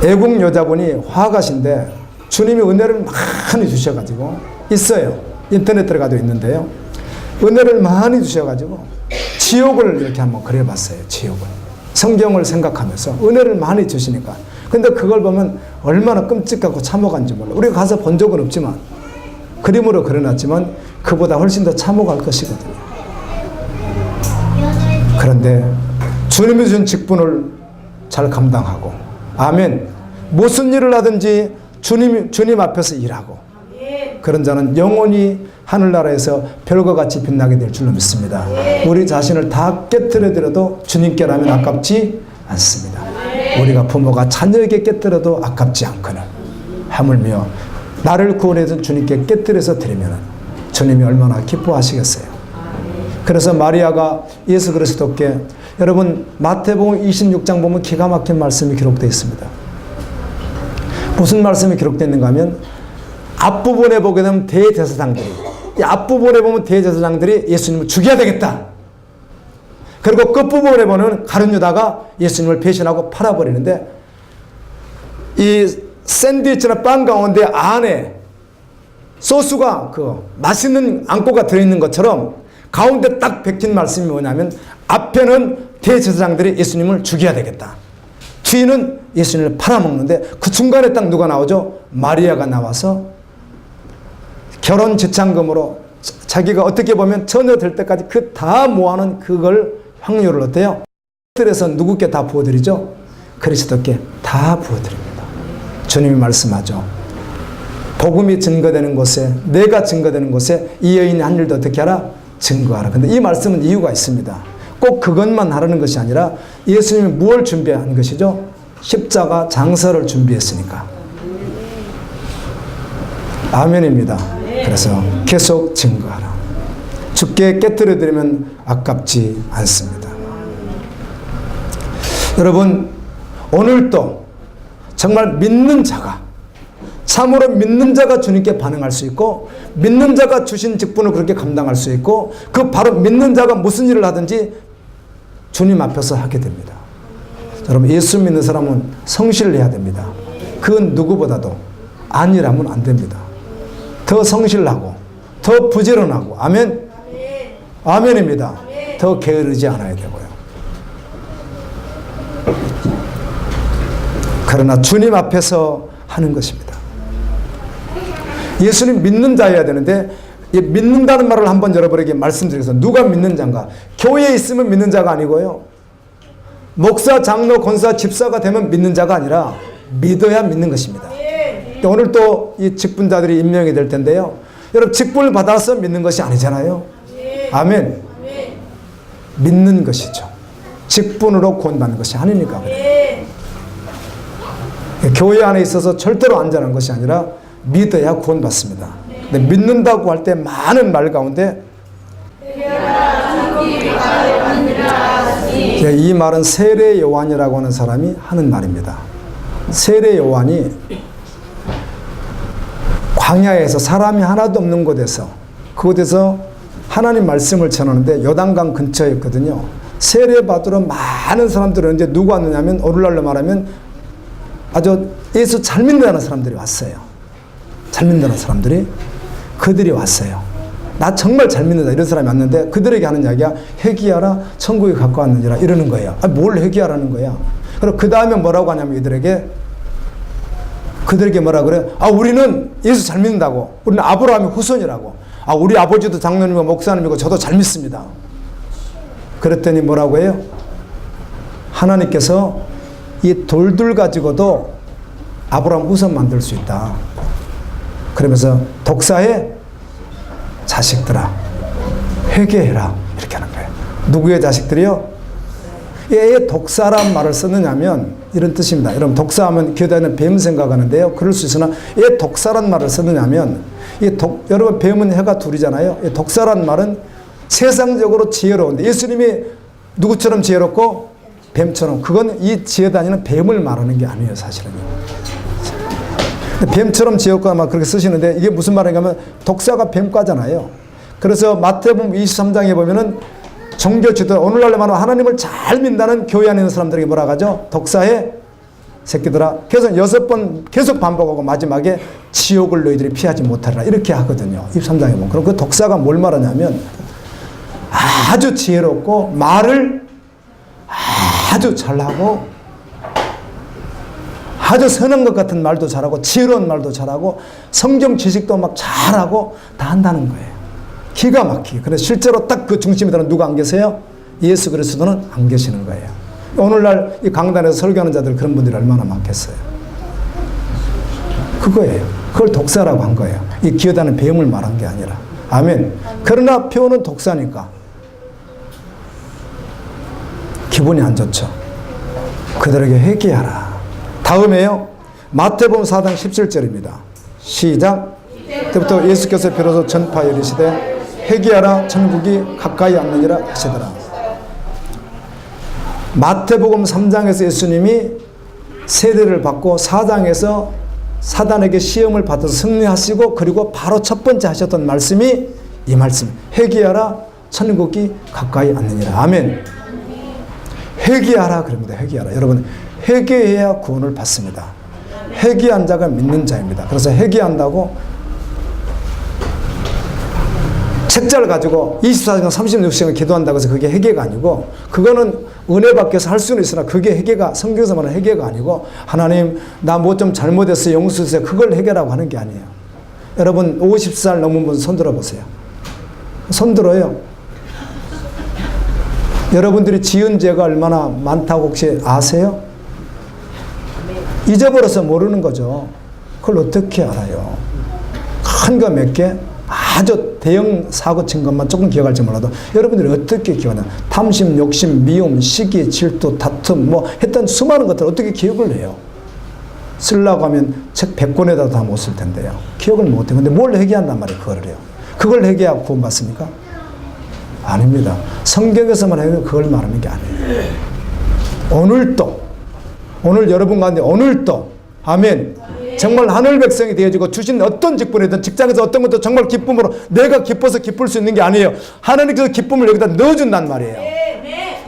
애국 여자분이 화가신데 주님이 은혜를 많이 주셔가지고 있어요. 인터넷 들어가도 있는데요. 은혜를 많이 주셔가지고 지옥을 이렇게 한번 그려봤어요. 지옥을. 성경을 생각하면서 은혜를 많이 주시니까. 근데 그걸 보면 얼마나 끔찍하고 참혹한지 몰라. 우리가 가서 본 적은 없지만 그림으로 그려놨지만 그보다 훨씬 더 참혹할 것이거든요. 그런데 주님이 주신 직분을 잘 감당하고 아멘. 무슨 일을 하든지 주님 앞에서 일하고 그런 자는 영원히 하늘나라에서 별과 같이 빛나게 될 줄로 믿습니다. 우리 자신을 다 깨뜨려드려도 주님께라면 아깝지 않습니다. 우리가 부모가 자녀에게 깨뜨려도 아깝지 않거늘 하물며 나를 구원해준 주님께 깨뜨려서 드리면 주님이 얼마나 기뻐하시겠어요. 그래서 마리아가 예수 그리스도께 여러분 마태복음 26장 보면 기가 막힌 말씀이 기록되어 있습니다. 무슨 말씀이 기록되어 있는가 하면 앞부분에 보게 되면 대제사장들이 이 앞부분에 보면 대제사장들이 예수님을 죽여야 되겠다. 그리고 끝부분에 보면 가룟 유다가 예수님을 배신하고 팔아버리는데 이 샌드위치나 빵 가운데 안에 소스가 그 맛있는 앙꼬가 들어있는 것처럼 가운데 딱 박힌 말씀이 뭐냐면 앞에는 대제사장들이 예수님을 죽여야 되겠다. 뒤는 예수님을 팔아먹는데 그 중간에 딱 누가 나오죠? 마리아가 나와서 결혼 지참금으로 자기가 어떻게 보면 처녀 될 때까지 그 다 모아놓은 그걸 확률을 어때요? 그래서 누구께 다 부어드리죠? 그리스도께 다 부어드립니다. 주님이 말씀하죠. 복음이 증거되는 곳에 내가 증거되는 곳에 이 여인이 한 일도 어떻게 하라? 증거하라. 근데 이 말씀은 이유가 있습니다. 꼭 그것만 하라는 것이 아니라 예수님이 무엇을 준비한 것이죠? 십자가 장서를 준비했으니까. 아멘입니다. 그래서 계속 증거하라. 주께 깨뜨려드리면 아깝지 않습니다. 여러분, 오늘도 정말 믿는 자가, 참으로 믿는 자가 주님께 반응할 수 있고, 믿는 자가 주신 직분을 그렇게 감당할 수 있고, 그 바로 믿는 자가 무슨 일을 하든지 주님 앞에서 하게 됩니다. 여러분, 예수 믿는 사람은 성실을 해야 됩니다. 그 누구보다도 안일하면 안 됩니다. 더 성실하고 더 부지런하고, 아멘? 아멘입니다. 더 게으르지 않아야 되고요. 그러나 주님 앞에서 하는 것입니다. 예수님 믿는 자여야 되는데, 믿는다는 말을 한번 여러분에게 말씀드리겠습니다. 누가 믿는 자인가? 교회에 있으면 믿는 자가 아니고요, 목사, 장로, 권사, 집사가 되면 믿는 자가 아니라 믿어야 믿는 것입니다. 오늘 또 이 직분자들이 임명이 될 텐데요, 여러분, 직분을 받아서 믿는 것이 아니잖아요. 아멘. 믿는 것이죠. 직분으로 구원받는 것이 아니니까 그래요. 교회 안에 있어서 절대로 안전한 것이 아니라 믿어야 구원받습니다. 근데 믿는다고 할 때 많은 말 가운데 이 말은 세례 요한이라고 하는 사람이 하는 말입니다. 세례 요한이 광야에서 사람이 하나도 없는 곳에서, 그곳에서 하나님 말씀을 전하는데 요단강 근처였거든요. 세례 받으러 많은 사람들은 이제 누가 왔느냐면, 오늘날로 말하면 아주 예수 잘 믿는다는 사람들이 왔어요. 잘 믿는다는 사람들이, 그들이 왔어요. 나 정말 잘 믿는다 이런 사람이 왔는데, 그들에게 하는 이야기야, 회개하라 천국에 가까웠느니라 이러는 거예요. 뭘 회개하라는 거야. 그리고 그 다음에 뭐라고 하냐면, 그들에게 뭐라 그래? 우리는 예수 잘 믿는다고. 우리는 아브라함의 후손이라고. 우리 아버지도 장로님이고 목사님이고 저도 잘 믿습니다. 그랬더니 뭐라고 해요? 하나님께서 이 돌들 가지고도 아브라함 후손 만들 수 있다. 그러면서 독사의 자식들아, 회개해라 이렇게 하는 거예요. 누구의 자식들이요? 왜 독사란 말을 썼느냐면 이런 뜻입니다. 여러분, 독사하면 교회에는 뱀 생각하는데요, 그럴 수 있으나 왜 독사란 말을 썼느냐면, 여러분, 뱀은 혀가 둘이잖아요. 독사란 말은 세상적으로 지혜로운데, 예수님이 누구처럼 지혜롭고 뱀처럼, 그건 이 지혜 단위는 뱀을 말하는 게 아니에요, 사실은요. 뱀처럼 지혜롭고 막 그렇게 쓰시는데, 이게 무슨 말인가면 독사가 뱀과잖아요. 그래서 마태복음 23장에 보면은 종교 지도, 오늘날로 말하면 하나님을 잘 믿는다는 교회 안에 있는 사람들에게 뭐라고 하죠? 독사의 새끼들아. 그래서 6번 계속 반복하고 마지막에 지옥을 너희들이 피하지 못하리라 이렇게 하거든요. 23장에 보면. 그럼 그 독사가 뭘 말하냐면, 아주 지혜롭고 말을 아주 잘하고 아주 선한 것 같은 말도 잘하고 지혜로운 말도 잘하고 성경 지식도 막 잘하고 다 한다는 거예요. 기가 막히게. 그래서 실제로 딱 그 중심에는 누가 안 계세요? 예수 그리스도는 안 계시는 거예요. 오늘날 이 강단에서 설교하는 자들, 그런 분들이 얼마나 많겠어요. 그거예요. 그걸 독사라고 한 거예요. 이 기어다는 뱀을 말한 게 아니라. 아멘. 그러나 표현은 독사니까 기분이 안 좋죠. 그들에게 회개하라. 다음에요, 마태복음 4장 17절입니다. 시작. 그때부터 예수께서 비로소 전파하여 이르시되 회개하라 천국이 가까이 왔느니라 하시더라. 마태복음 3장에서 예수님이 세례를 받고 4장에서 사단에게 시험을 받아서 승리하시고, 그리고 바로 첫 번째 하셨던 말씀이 이 말씀, 회개하라 천국이 가까이 왔느니라. 아멘. 회개하라 그럽니다. 회개하라. 여러분, 회개해야 구원을 받습니다. 회개한 자가 믿는 자입니다. 그래서 회개한다고 책자를 가지고 24시간 36시간 기도한다고 해서 그게 회개가 아니고, 그거는 은혜 밖에서 할 수는 있으나 그게 회개가, 성경에서 말하는 회개가 아니고, 하나님 나 뭐 좀 잘못했어요, 용서주세요, 그걸 회개라고 하는 게 아니에요. 여러분, 50살 넘은 분 손 들어보세요. 손 들어요. 여러분들이 지은 죄가 얼마나 많다고 혹시 아세요? 잊어버려서 모르는 거죠. 그걸 어떻게 알아요? 큰 거 몇 개? 아주 대형 사고 친 것만 조금 기억할지 몰라도 여러분들이 어떻게 기억하냐? 탐심, 욕심, 미움, 시기, 질투, 다툼, 뭐 했던 수많은 것들을 어떻게 기억을 해요? 쓰려고 하면 책 100권에다 다 못 쓸 텐데요. 기억을 못 해요. 근데 뭘 회개한단 말이에요, 그거를 해요. 그걸 회개하고 구원받습니까? 아닙니다. 성경에서만 해도 그걸 말하는 게 아니에요. 오늘 여러분 가운데 오늘도 아멘. 정말 하늘 백성이 되어지고 주신 어떤 직분이든 직장에서 어떤 것도 정말 기쁨으로 내가 기뻐서 기쁠 수 있는 게 아니에요. 하나님께서 기쁨을 여기다 넣어준단 말이에요.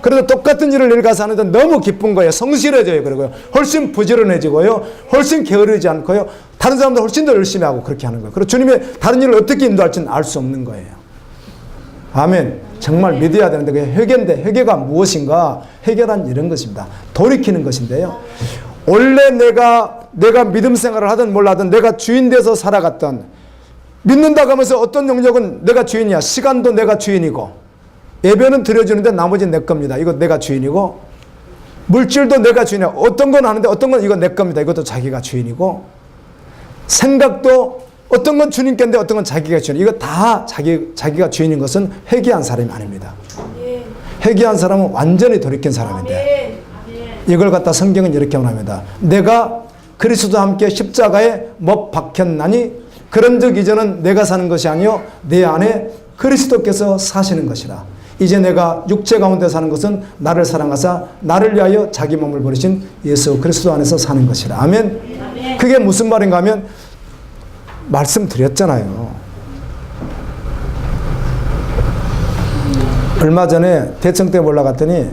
그래서 똑같은 일을 내일 가서 하는데 너무 기쁜 거예요. 성실해져요. 그리고요. 훨씬 부지런해지고요. 훨씬 게으르지 않고요. 다른 사람들 훨씬 더 열심히 하고 그렇게 하는 거예요. 그리고 주님의 다른 일을 어떻게 인도할지는 알 수 없는 거예요. 아멘. 정말 믿어야 되는데 그게 회개인데 회개가 무엇인가? 회개란 이런 것입니다. 돌이키는 것인데요. 원래 내가 믿음 생활을 하든 몰라든 내가 주인 돼서 살아갔던 믿는다고 하면서 어떤 영역은 내가 주인이야. 시간도 내가 주인이고 예배는 드려주는데 나머지는 내 겁니다. 이거 내가 주인이고 물질도 내가 주인이야. 어떤 건 하는데 어떤 건 이거 내 겁니다. 이것도 자기가 주인이고 생각도 어떤 건 주님께 인데 어떤 건 자기가 주인. 이거 다 자기가 주인인 것은 회개한 사람이 아닙니다. 회개한 사람은 완전히 돌이킨 사람인데 이걸 갖다 성경은 이렇게 말합니다. 내가 그리스도와 함께 십자가에 못 박혔나니 그런 적 이제는 내가 사는 것이 아니요 내 안에 그리스도께서 사시는 것이라. 이제 내가 육체 가운데 사는 것은 나를 사랑하사 나를 위하여 자기 몸을 버리신 예수 그리스도 안에서 사는 것이라. 아멘. 그게 무슨 말인가 하면 말씀드렸잖아요. 얼마 전에 대청 때 올라갔더니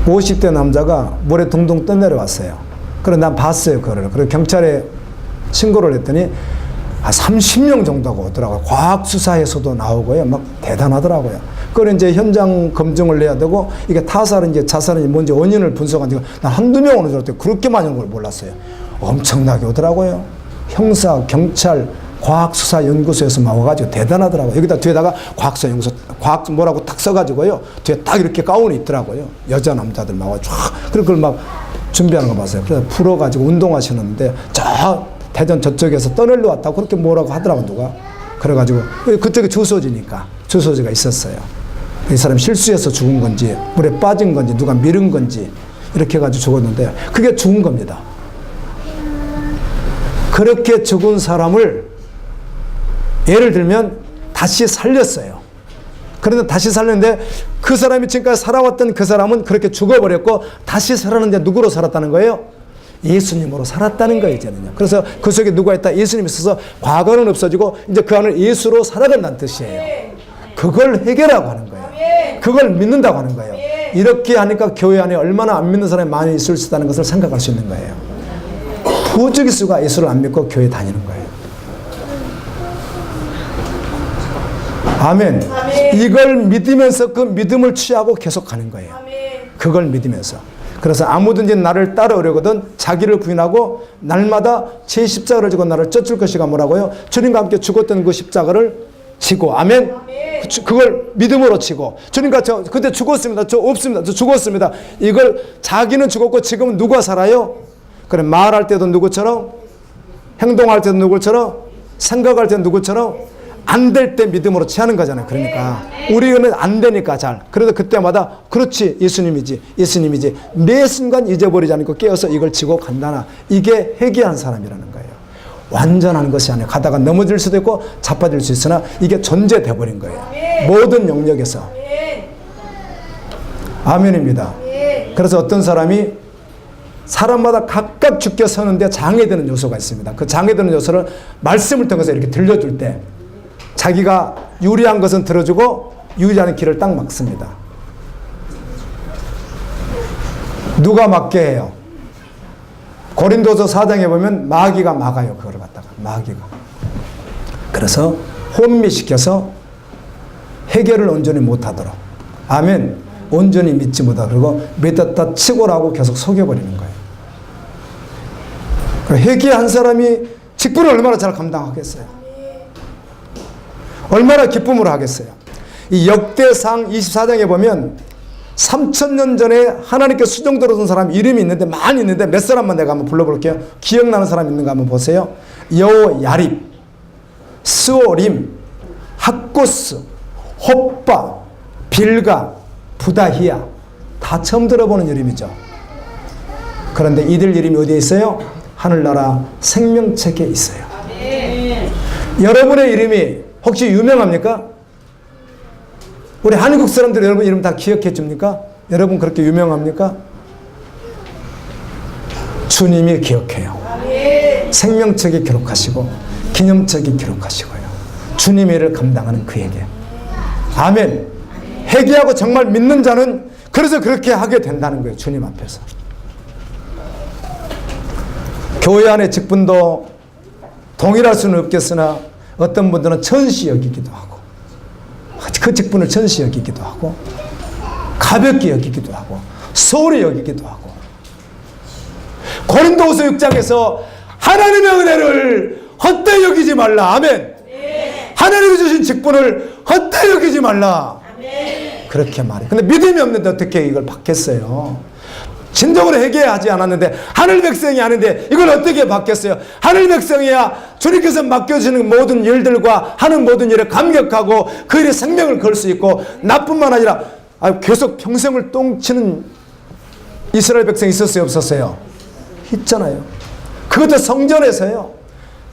50대 남자가 물에 둥둥 떠내려왔어요. 그래서 난 봤어요, 그거를. 그래서 경찰에 신고를 했더니 30명 정도가 오더라고요. 과학수사에서도 나오고요. 막 대단하더라고요. 그걸 이제 현장 검증을 해야 되고, 이게 타살인지 자살인지 뭔지 원인을 분석하니까 난 한두 명 오는 줄 알았더니 그렇게 많이 온 걸 몰랐어요. 엄청나게 오더라고요. 형사, 경찰, 과학수사연구소에서 막 와가지고 대단하더라고요. 여기다 뒤에다가 과학수사연구소, 과학 뭐라고 딱 써가지고요. 뒤에 딱 이렇게 가운이 있더라고요. 여자, 남자들 막 와가지고 그걸 막 준비하는 거 봤어요. 그래서 풀어가지고 운동하시는데 저 대전 저쪽에서 떠내려 왔다고 그렇게 뭐라고 하더라고 누가. 그래가지고 그쪽에 주소지니까 주소지가 있었어요. 이 사람 실수해서 죽은 건지 물에 빠진 건지 누가 밀은 건지 이렇게 해가지고 죽었는데 그게 죽은 겁니다. 그렇게 죽은 사람을 예를 들면 다시 살렸어요. 그런데 다시 살렸는데 그 사람이 지금까지 살아왔던 그 사람은 그렇게 죽어버렸고 다시 살았는데 누구로 살았다는 거예요? 예수님으로 살았다는 거예요, 이제는요. 그래서 그 속에 누가 있다? 예수님이 있어서 과거는 없어지고 이제 그 안을 예수로 살아간다는 뜻이에요. 그걸 해결하고 하는 거예요. 그걸 믿는다고 하는 거예요. 이렇게 하니까 교회 안에 얼마나 안 믿는 사람이 많이 있을 수 있다는 것을 생각할 수 있는 거예요. 부득이수가 예수를 안 믿고 교회 다니는 거예요. 아멘. 이걸 믿으면서 그 믿음을 취하고 계속 가는 거예요. 그걸 믿으면서. 그래서 아무든지 나를 따르려거든 자기를 부인하고 날마다 제 십자가를 지고 나를 쫓을 것이가 뭐라고요? 주님과 함께 죽었던 그 십자가를 지고. 아멘. 그걸 믿음으로 지고. 주님과 저 그때 죽었습니다. 저 없습니다. 저 죽었습니다. 이걸 자기는 죽었고 지금은 누가 살아요? 그래, 말할 때도 누구처럼, 행동할 때도 누구처럼, 생각할 때도 누구처럼, 안 될 때 믿음으로 취하는 거잖아요. 그러니까 우리는 안 되니까 잘. 그래도 그때마다 그렇지, 예수님이지, 예수님이지. 매 순간 잊어버리지 않고 깨어서 이걸 지고 간다나. 이게 회개한 사람이라는 거예요. 완전한 것이 아니에요. 가다가 넘어질 수도 있고 자빠질 수 있으나 이게 존재돼 버린 거예요. 모든 영역에서. 아멘입니다. 그래서 어떤 사람이 사람마다 각각 죽게 서는데 장애되는 요소가 있습니다. 그 장애되는 요소를 말씀을 통해서 이렇게 들려줄 때 자기가 유리한 것은 들어주고 유리한 길을 딱 막습니다. 누가 막게 해요? 고린도서 4장에 보면 마귀가 막아요. 그걸 갖다가 마귀가. 그래서 혼미시켜서 해결을 온전히 못하도록. 아멘. 온전히 믿지 못하고 그리고 믿었다 치고라고 계속 속여버리는 거예요. 회개한 사람이 직분을 얼마나 잘 감당하겠어요? 얼마나 기쁨으로 하겠어요? 이 역대상 24장에 보면 3000년 전에 하나님께 수종 들어선 사람 이름이 있는데 많이 있는데 몇 사람만 내가 한번 불러볼게요. 기억나는 사람 있는가 한번 보세요. 여호야립, 스오림, 학고스, 홉바, 빌가, 부다히야. 다 처음 들어보는 이름이죠. 그런데 이들 이름이 어디에 있어요? 하늘나라 생명책에 있어요. 여러분의 이름이 혹시 유명합니까? 우리 한국 사람들 여러분 이름 다 기억해 줍니까? 여러분 그렇게 유명합니까? 주님이 기억해요. 생명책에 기록하시고 기념책에 기록하시고요. 주님의 일을 감당하는 그에게. 아멘. 회개하고 정말 믿는 자는 그래서 그렇게 하게 된다는 거예요. 주님 앞에서. 교회 안의 직분도 동일할 수는 없겠으나 어떤 분들은 천시 여기기도 하고 그 직분을 천시 여기기도 하고 가볍게 여기기도 하고 소홀히 여기기도 하고 고린도후서 6장에서 하나님의 은혜를 헛되이 여기지 말라. 아멘. 하나님이 주신 직분을 헛되이 여기지 말라. 그렇게 말해. 근데 믿음이 없는데 어떻게 이걸 받겠어요? 진정으로 회개하지 않았는데 하늘 백성이 아닌데 이걸 어떻게 받겠어요? 하늘 백성이야 주님께서 맡겨주시는 모든 일들과 하는 모든 일에 감격하고 그 일에 생명을 걸 수 있고 나뿐만 아니라 계속 평생을 똥치는 이스라엘 백성이 있었어요? 없었어요? 있잖아요. 그것도 성전에서요.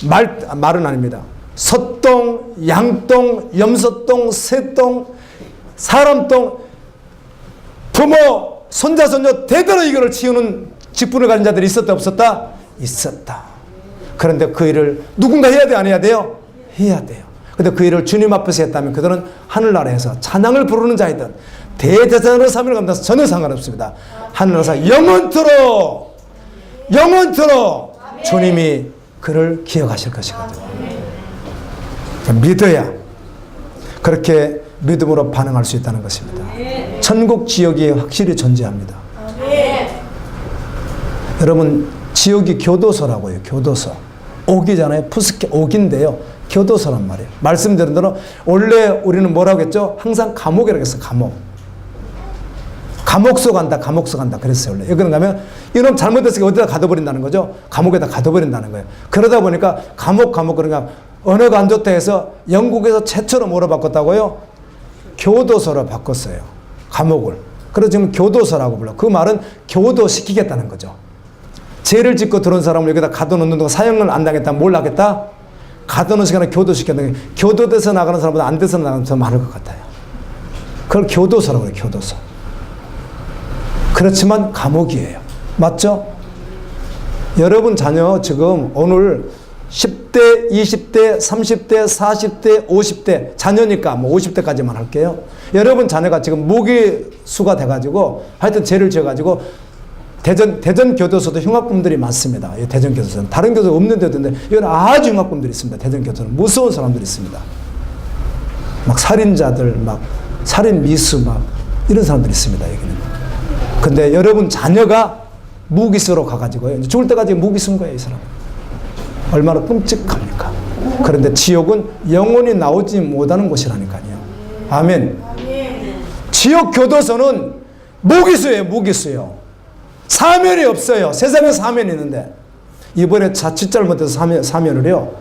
말은 아닙니다. 솥똥, 양똥, 염소똥, 새똥, 사람똥, 부모, 손자, 손녀 대대로 이거를 치우는 직분을 가진 자들이 있었다 없었다? 있었다. 그런데 그 일을 누군가 해야 돼 안 해야 돼요? 해야 돼요. 근데 그 일을 주님 앞에서 했다면 그들은 하늘나라에서 찬양을 부르는 자이든 대제사장으로 사명을 감당해서 전혀 상관없습니다. 하늘나라에서 영원토록 주님이 그를 기억하실 것이거든요. 믿어야 그렇게 믿음으로 반응할 수 있다는 것입니다. 천국 지역이 확실히 존재합니다. 여러분 지역이 교도소라고요. 교도소. 옥이잖아요. 푸스케 옥인데요. 교도소란 말이에요. 말씀드린 대로 원래 우리는 뭐라고 했죠? 항상 감옥이라고 했어요. 감옥소 간다 그랬어요. 원래. 여기는 가면 이놈 잘못했으니까 어디다 가둬버린다는 거죠. 감옥에다 가둬버린다는 거예요. 그러다 보니까 감옥 그러니까 언어가 안 좋다 해서 영국에서 최초로 뭐로 바꿨다고요? 교도소로 바꿨어요. 감옥을. 그래서 지금 교도소라고 불러. 그 말은 교도시키겠다는 거죠. 죄를 짓고 들어온 사람을 여기다 가둬놓는 동안 사형을 안 당했다면 뭘 하겠다? 가둬놓은 시간에 교도시켰는데 교도돼서 나가는 사람보다 안 돼서 나가는 사람 많을 것 같아요. 그걸 교도소라고 해요. 교도소. 그렇지만 감옥이에요. 맞죠? 여러분 자녀 지금 오늘 10대, 20대, 30대, 40대, 50대 자녀니까 뭐 50대까지만 할게요. 여러분 자녀가 지금 무기수가 돼가지고 하여튼 죄를 지어가지고 대전 교도소도 흉악범들이 많습니다. 대전 교도소는 다른 교도소 없는 데도인데 이건 아주 흉악범들이 있습니다. 대전 교도소는 무서운 사람들이 있습니다. 막 살인자들, 막 살인 미수 막 이런 사람들이 있습니다. 여기는. 근데 여러분 자녀가 무기수로 가가지고요. 죽을 때까지 무기수인 거예요, 이 사람. 얼마나 끔찍합니까? 그런데 지옥은 영원히 나오지 못하는 곳이라니까요. 아멘. 지옥 교도소는 무기수예요, 무기수요. 사면이 없어요. 세상에 사면이 있는데 이번에 자칫 잘못해서 사면을요.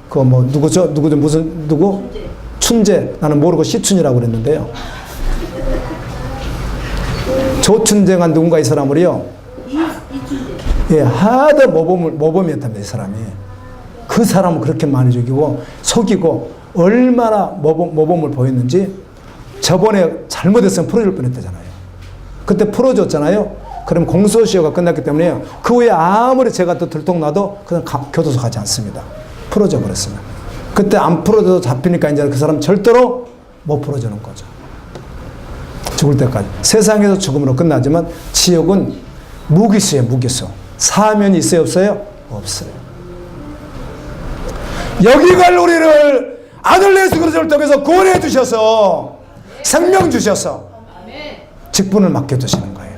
그 뭐 누구죠? 누구? 춘재. 나는 모르고 시춘이라고 그랬는데요. 조춘재가 누군가 이 사람을요. 예, 하도 모범이었답니다. 이 사람이. 그 사람을 그렇게 많이 죽이고 속이고 얼마나 모범을 보였는지 저번에 잘못했으면 풀어줄 뻔했다잖아요. 그때 풀어줬잖아요. 그럼 공소시효가 끝났기 때문에 그 후에 아무리 제가 또 들통나도 그냥 교도소 가지 않습니다. 풀어줘 버렸으면. 그때 안 풀어줘도 잡히니까 이제 그 사람 절대로 못 풀어주는 거죠. 죽을 때까지. 세상에서 죽음으로 끝나지만 지옥은 무기수예요, 무기수. 사면이 있어요, 없어요? 없어요. 여기 갈 우리를 아들 예수 그리스도를 통해서 구원해 주셔서 생명 주셔서 직분을 맡겨두시는 거예요.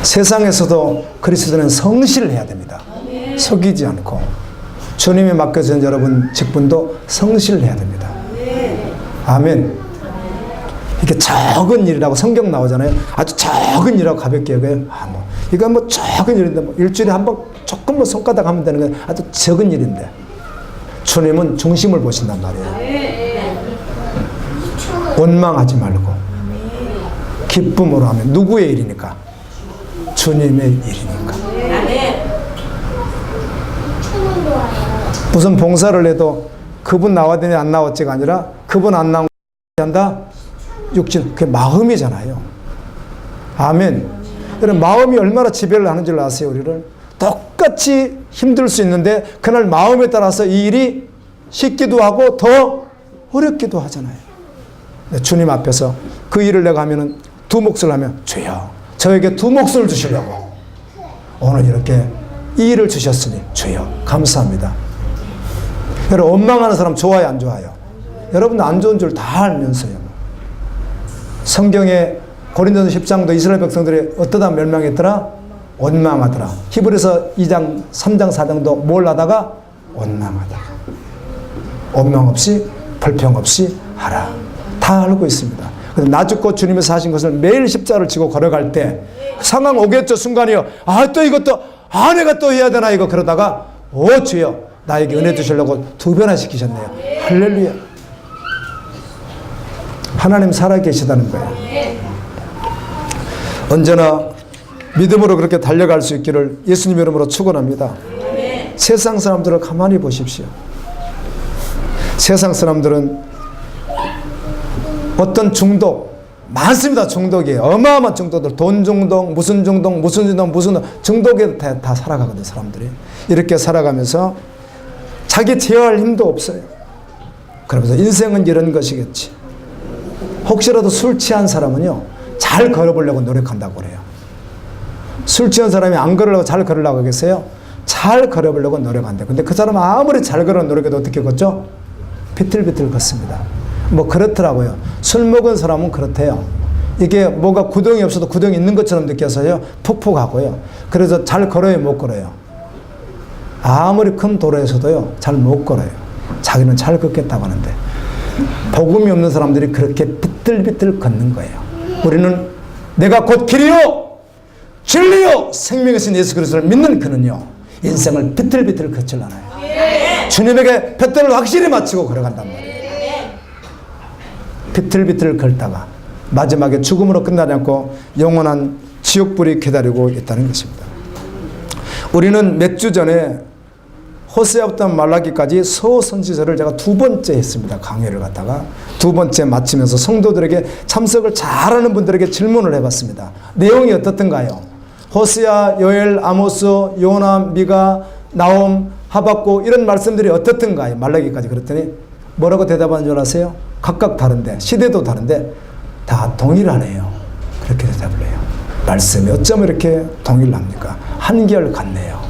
세상에서도 그리스도는 성실을 해야 됩니다. 속이지 않고 주님이 맡겨준 여러분 직분도 성실을 해야 됩니다. 아멘. 이렇게 적은 일이라고 성경 나오잖아요. 아주 적은 일이라고 가볍게 여겨요. 이건 뭐 적은 일인데 뭐 일주일에 한 번 조금 뭐 손가락 하면 되는 건 아주 적은 일인데 주님은 중심을 보신단 말이에요. 원망하지 말고 기쁨으로 하면 누구의 일이니까? 주님의 일이니까. 무슨 봉사를 해도 그분 나왔더니 안 나왔지가 아니라 그분 안 나온 한다? 육신, 그게 마음이잖아요. 아멘. 여러분, 마음이 얼마나 지배를 하는 줄 아세요, 우리를? 똑같이 힘들 수 있는데 그날 마음에 따라서 이 일이 쉽기도 하고 더 어렵기도 하잖아요. 주님 앞에서 그 일을 내가 하면은 두 몫을 하면, 주여, 저에게 두 몫을 주시려고 오늘 이렇게 이 일을 주셨으니 주여 감사합니다. 여러분, 원망하는 사람 좋아요, 안 좋아요? 여러분 안 좋은 줄 다 알면서요. 성경에 고린도서 10장도 이스라엘 백성들이 어떠다 멸망했더라? 원망하더라. 히브리서 2장, 3장, 4장도 뭘 하다가? 원망하다가. 원망 없이 불평 없이 하라. 다 알고 있습니다. 근데 나 죽고 주님께서 하신 것을 매일 십자가를 지고 걸어갈 때 상황 오겠죠, 순간이요. 아, 또 이것도, 아, 내가 또 해야 되나, 이거. 그러다가, 오, 주여, 나에게 은혜 주시려고 2배나 시키셨네요. 할렐루야. 하나님 살아계시다는 거예요. 언제나 믿음으로 그렇게 달려갈 수 있기를 예수님 이름으로 축원합니다. 세상 사람들을 가만히 보십시오. 세상 사람들은 어떤 중독, 많습니다. 중독이에요. 어마어마한 중독들. 돈 중독, 무슨 중독, 무슨 중독, 무슨 중독에 다 살아가거든요, 사람들이. 이렇게 살아가면서 자기 제어할 힘도 없어요. 그러면서 인생은 이런 것이겠지. 혹시라도 술 취한 사람은요, 잘 걸어보려고 노력한다고 그래요. 술 취한 사람이 안 걸으려고 잘 걸으려고 하겠어요? 잘 걸어보려고 노력한대요. 근데 그 사람은 아무리 잘 걸어 노력해도 어떻게 걷죠? 비틀비틀 걷습니다. 뭐 그렇더라고요. 술 먹은 사람은 그렇대요. 이게 뭐가 구덩이 없어도 구덩이 있는 것처럼 느껴서요, 푹푹 하고요. 그래서 잘 걸어요, 못 걸어요? 아무리 큰 도로에서도요, 잘 못 걸어요. 자기는 잘 걷겠다고 하는데, 복음이 없는 사람들이 그렇게 비틀비틀 걷는 거예요. 우리는 내가 곧 길이요 진리요 생명이신 예수 그리스도를 믿는 그는요, 인생을 비틀비틀 걷질 않아요. 주님에게 돛대를 확실히 맞추고 걸어간단 말이에요. 비틀비틀 걸다가 마지막에 죽음으로 끝나지 않고 영원한 지옥불이 기다리고 있다는 것입니다. 우리는 몇 주 전에 호세아부터 말라기까지 서선지서를 제가 2번째 했습니다. 강의를 갖다가 2번째 마치면서 성도들에게 참석을 잘하는 분들에게 질문을 해봤습니다. 내용이 어떻던가요? 호세아, 요엘, 아모스, 요나, 미가, 나홈, 하박국 이런 말씀들이 어떻던가요? 말라기까지. 그랬더니 뭐라고 대답하는 줄 아세요? 각각 다른데, 시대도 다른데 다 동일하네요. 그렇게 대답을 해요. 말씀이 어쩜 이렇게 동일합니까? 한결 같네요.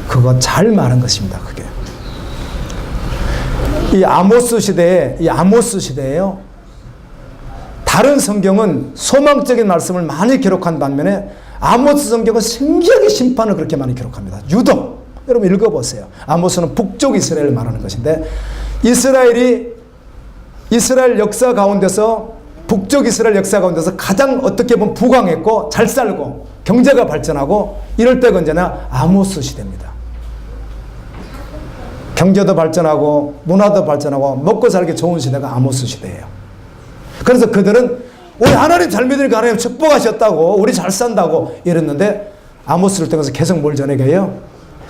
그거 잘 말한 것입니다. 그게 이 아모스 시대에요, 다른 성경은 소망적인 말씀을 많이 기록한 반면에 아모스 성경은 신기하게 심판을 그렇게 많이 기록합니다. 유독 여러분 읽어보세요. 아모스는 북쪽 이스라엘을 말하는 것인데, 이스라엘 역사 가운데서, 북쪽 이스라엘 역사 가운데서 가장 어떻게 보면 부강했고 잘 살고 경제가 발전하고 이럴 때가 언제나 아모스 시대입니다. 경제도 발전하고 문화도 발전하고 먹고 살기 좋은 시대가 아모스 시대예요. 그래서 그들은 우리 하나님 잘 믿으니까 하나님 축복하셨다고, 우리 잘 산다고 이랬는데, 아모스를 통해서 계속 뭘 전해게요?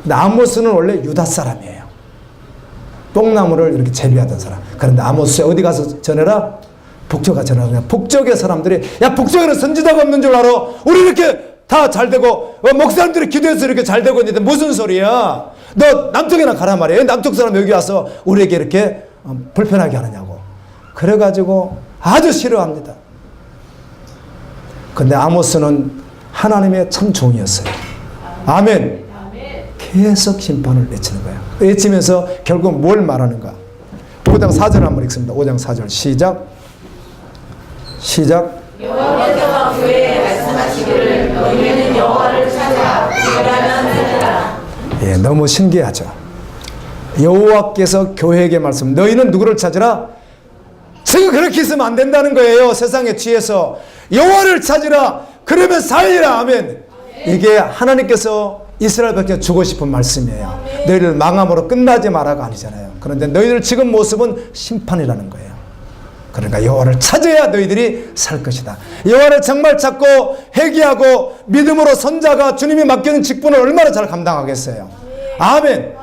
근데 아모스는 원래 유다 사람이에요. 뽕나무를 이렇게 재배하던 사람. 그런데 아모스에 어디 가서 전해라? 북쪽 가서 전해라. 북쪽의 사람들이, 야, 북쪽에는 선지자가 없는 줄 알아? 우리 이렇게 다 잘 되고, 목사님들이 기도해서 이렇게 잘 되고 있는데 무슨 소리야? 너 남쪽에나 가란 말이에요. 남쪽 사람 여기 와서 우리에게 이렇게 불편하게 하느냐고. 그래가지고 아주 싫어합니다. 근데 아모스는 하나님의 참 종이었어요. 아멘. 계속 심판을 외치는 거예요. 외치면서 결국 뭘 말하는가? 5장 4절 한번 읽습니다. 5장 4절 시작. 여호와께서 교회에 말씀하시기를 너희는 여호와를 찾아 그러면 되리라. 예, 너무 신기하죠. 여호와께서 교회에게 말씀, 너희는 누구를 찾으라? 지금 그렇게 있으면 안 된다는 거예요. 세상에 취해서 여호와를 찾으라. 그러면 살리라. 아멘. 이게 하나님께서 이스라엘 백성 주고 싶은 말씀이에요. 너희를 망함으로 끝나지 마라가 아니잖아요. 그런데 너희들 지금 모습은 심판이라는 거예요. 그러니까 여호와를 찾아야 너희들이 살 것이다. 여호와를 정말 찾고 회개하고 믿음으로 선자가 주님이 맡기는 직분을 얼마나 잘 감당하겠어요. 아멘.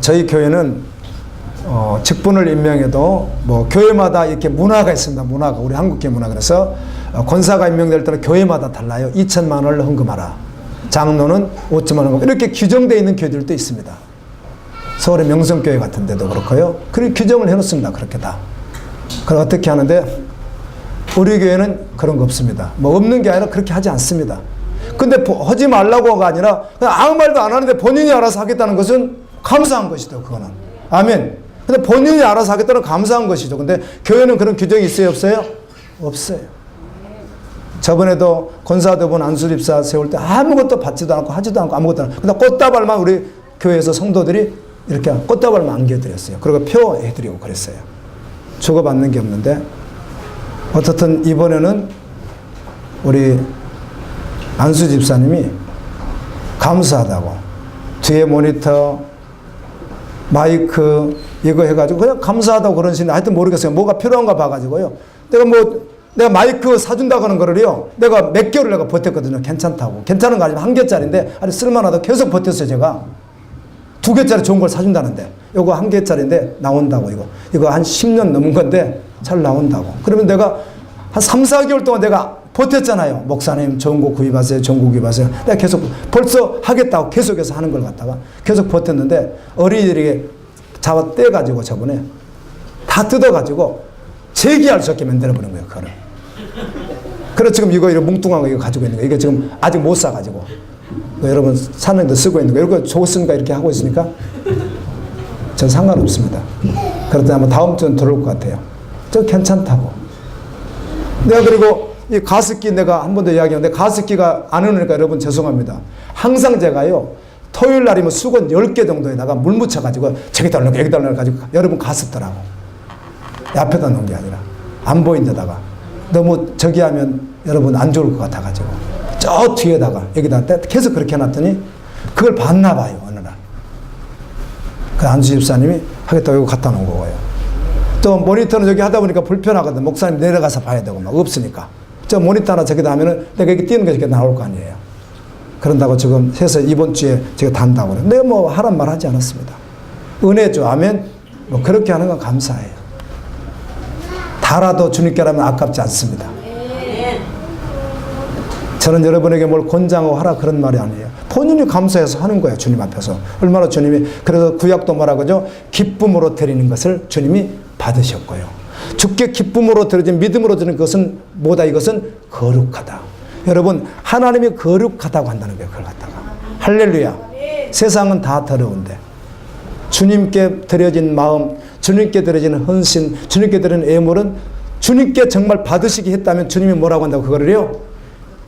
저희 교회는 직분을 임명해도 뭐 교회마다 이렇게 문화가 있습니다. 문화가 우리 한국교회 문화. 그래서 권사가 임명될 때는 교회마다 달라요. 2천만 원을 헌금하라. 장로는 5천만 원 헌금. 이렇게 규정되어 있는 교회들도 있습니다. 서울의 명성교회 같은 데도 그렇고요. 그렇게 규정을 해놓습니다. 그렇게 다. 그럼 어떻게 하는데 우리 교회는 그런 거 없습니다. 뭐 없는 게 아니라 그렇게 하지 않습니다. 근데 하지 말라고가 아니라 그냥 아무 말도 안 하는데 본인이 알아서 하겠다는 것은 감사한 것이죠. 그거는. 아멘. 근데 본인이 알아서 하겠다는 감사한 것이죠. 근데 교회는 그런 규정이 있어요? 없어요? 없어요. 저번에도 권사대본 안수집사 세울 때 아무것도 받지도 않고 하지도 않고 아무것도 안 하고 그냥 꽃다발만 우리 교회에서 성도들이 이렇게 꽃다발만 안겨드렸어요. 그리고 표 해드리고 그랬어요. 주고받는 게 없는데 어떻든 이번에는 우리 안수집사님이 감사하다고 뒤에 모니터 마이크 이거 해가지고 그냥 감사하다고 그러시는데 하여튼 모르겠어요. 뭐가 필요한가 봐가지고요. 내가 마이크 사준다고 하는 거를요. 내가 몇 개월을 내가 버텼거든요. 괜찮다고. 괜찮은 거 아니면 1개짜리인데 아니 쓸만하다고 계속 버텼어요. 제가 2개짜리 좋은 걸 사준다는데 요거 1개짜리인데 나온다고 이거 한 10년 넘은 건데 잘 나온다고. 그러면 내가 한 3, 4개월 동안 내가 버텼잖아요. 목사님 좋은 거 구입하세요. 좋은 거 구입하세요. 내가 계속 벌써 하겠다고 계속해서 하는 걸 갖다가 계속 버텼는데 어린이들에게 잡아 떼가지고 저번에 다 뜯어가지고 재기할 수 없게 만들어버린 거예요. 그거를. 그래서 지금 이거 뭉뚱한 거 이거 가지고 있는 거예요. 이거 지금 아직 못 사가지고 여러분 사는데 쓰고 있는 거 이거 좋습니까? 이렇게 하고 있으니까 전 상관없습니다. 그렇다 하면 다음 주는 들어올 것 같아요. 저 괜찮다고. 내가 그리고 이 가습기 내가 한 번 더 이야기하는데 가습기가 안 오니까 여러분 죄송합니다. 항상 제가요 토요일 날이면 수건 10개 정도에다가 물 묻혀가지고 저기다 넣고 여기다 넣어가지고 여러분 가습더라고. 앞에다 놓은 게 아니라 안 보인 데다가 너무 저기 하면 여러분 안 좋을 것 같아가지고 저 뒤에다가 여기다 계속 그렇게 해놨더니 그걸 봤나 봐요. 어느 날 그 안수집사님이 하겠다고 이거 갖다 놓은 거예요. 또 모니터는 저기 하다 보니까 불편하거든. 목사님 내려가서 봐야 되고 막 없으니까 저 모니터 하나 저기다 하면은 내가 이렇게 띄는 게 저렇게 나올 거 아니에요. 그런다고 지금 해서 이번 주에 제가 단다고 그래요. 내가 뭐 하란 말 하지 않았습니다. 은혜죠. 아멘. 뭐 그렇게 하는 건 감사해요. 달아도 주님께라면 아깝지 않습니다. 저는 여러분에게 뭘 권장하고 하라 그런 말이 아니에요. 본인이 감사해서 하는 거예요. 주님 앞에서. 얼마나 주님이 그래서 구약도 뭐라고죠? 기쁨으로 드리는 것을 주님이 받으셨고요. 주께 기쁨으로 드려진 믿음으로 드리는 것은 뭐다? 이것은 거룩하다. 여러분 하나님이 거룩하다고 한다는 거예요. 그걸 갖다가 할렐루야. 세상은 다 더러운데 주님께 드려진 마음, 주님께 드려진 헌신, 주님께 드리는 애물은 주님께 정말 받으시게 했다면 주님이 뭐라고 한다고 그거를요?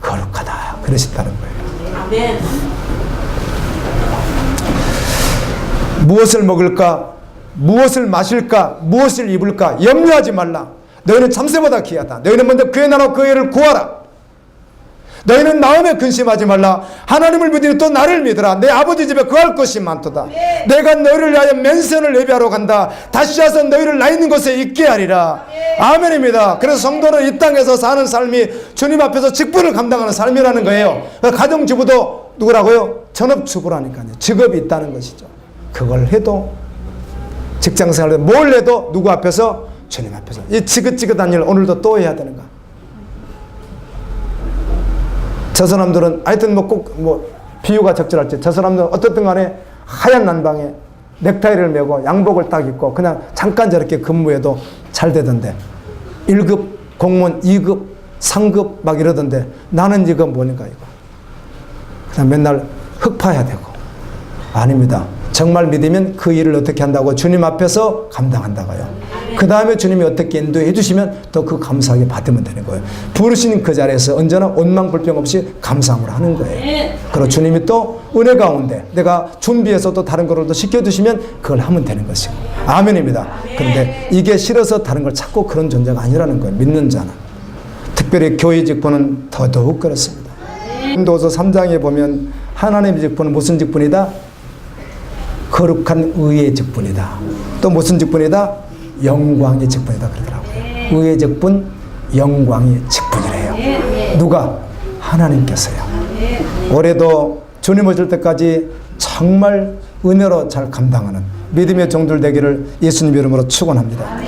거룩하다. 그러셨다는 거예요. 아멘. 무엇을 먹을까? 무엇을 마실까? 무엇을 입을까? 염려하지 말라. 너희는 참새보다 귀하다. 너희는 먼저 그의 나라와 그의 의를 구하라. 너희는 마음에 근심하지 말라. 하나님을 믿으니 또 나를 믿으라. 내 아버지 집에 구할 것이 많도다. 내가 너희를 위하여 맨손을 예비하러 간다. 다시 와서 너희를 나 있는 곳에 있게 하리라. 아멘입니다. 그래서 성도는 이 땅에서 사는 삶이 주님 앞에서 직분을 감당하는 삶이라는 거예요. 가정주부도 누구라고요? 전업주부라니까요. 직업이 있다는 것이죠. 그걸 해도 직장생활에 뭘 해도 누구 앞에서? 주님 앞에서. 이 지긋지긋한 일 오늘도 또 해야 되는가? 저 사람들은 하여튼 뭐 꼭 비유가 적절할지 저 사람들은 어떻든 간에 하얀 난방에 넥타이를 메고 양복을 딱 입고 그냥 잠깐 저렇게 근무해도 잘 되던데 1급 공무원 2급 3급 막 이러던데 나는 지금 뭐니까 이거 그냥 맨날 흑파해야 되고 아닙니다. 정말 믿으면 그 일을 어떻게 한다고? 주님 앞에서 감당한다고요. 그 다음에 주님이 어떻게 인도해 주시면 또 그 감사하게 받으면 되는 거예요. 부르시는 그 자리에서 언제나 원망불평 없이 감사함을 하는 거예요. 그리고 주님이 또 은혜 가운데 내가 준비해서 또 다른 거를 또 시켜주시면 그걸 하면 되는 것이고. 아멘입니다. 그런데 이게 싫어서 다른 걸 찾고 그런 존재가 아니라는 거예요. 믿는 자는. 특별히 교회 직분은 더더욱 그렇습니다. 고린도서 3장에 보면 하나님의 직분은 무슨 직분이다? 거룩한 의의 직분이다. 또 무슨 직분이다? 영광의 직분이다 그러더라고요. 의의 직분, 영광의 직분이래요. 누가? 하나님께서요. 올해도 주님 오실 때까지 정말 은혜로 잘 감당하는 믿음의 종들 되기를 예수님 이름으로 축원합니다.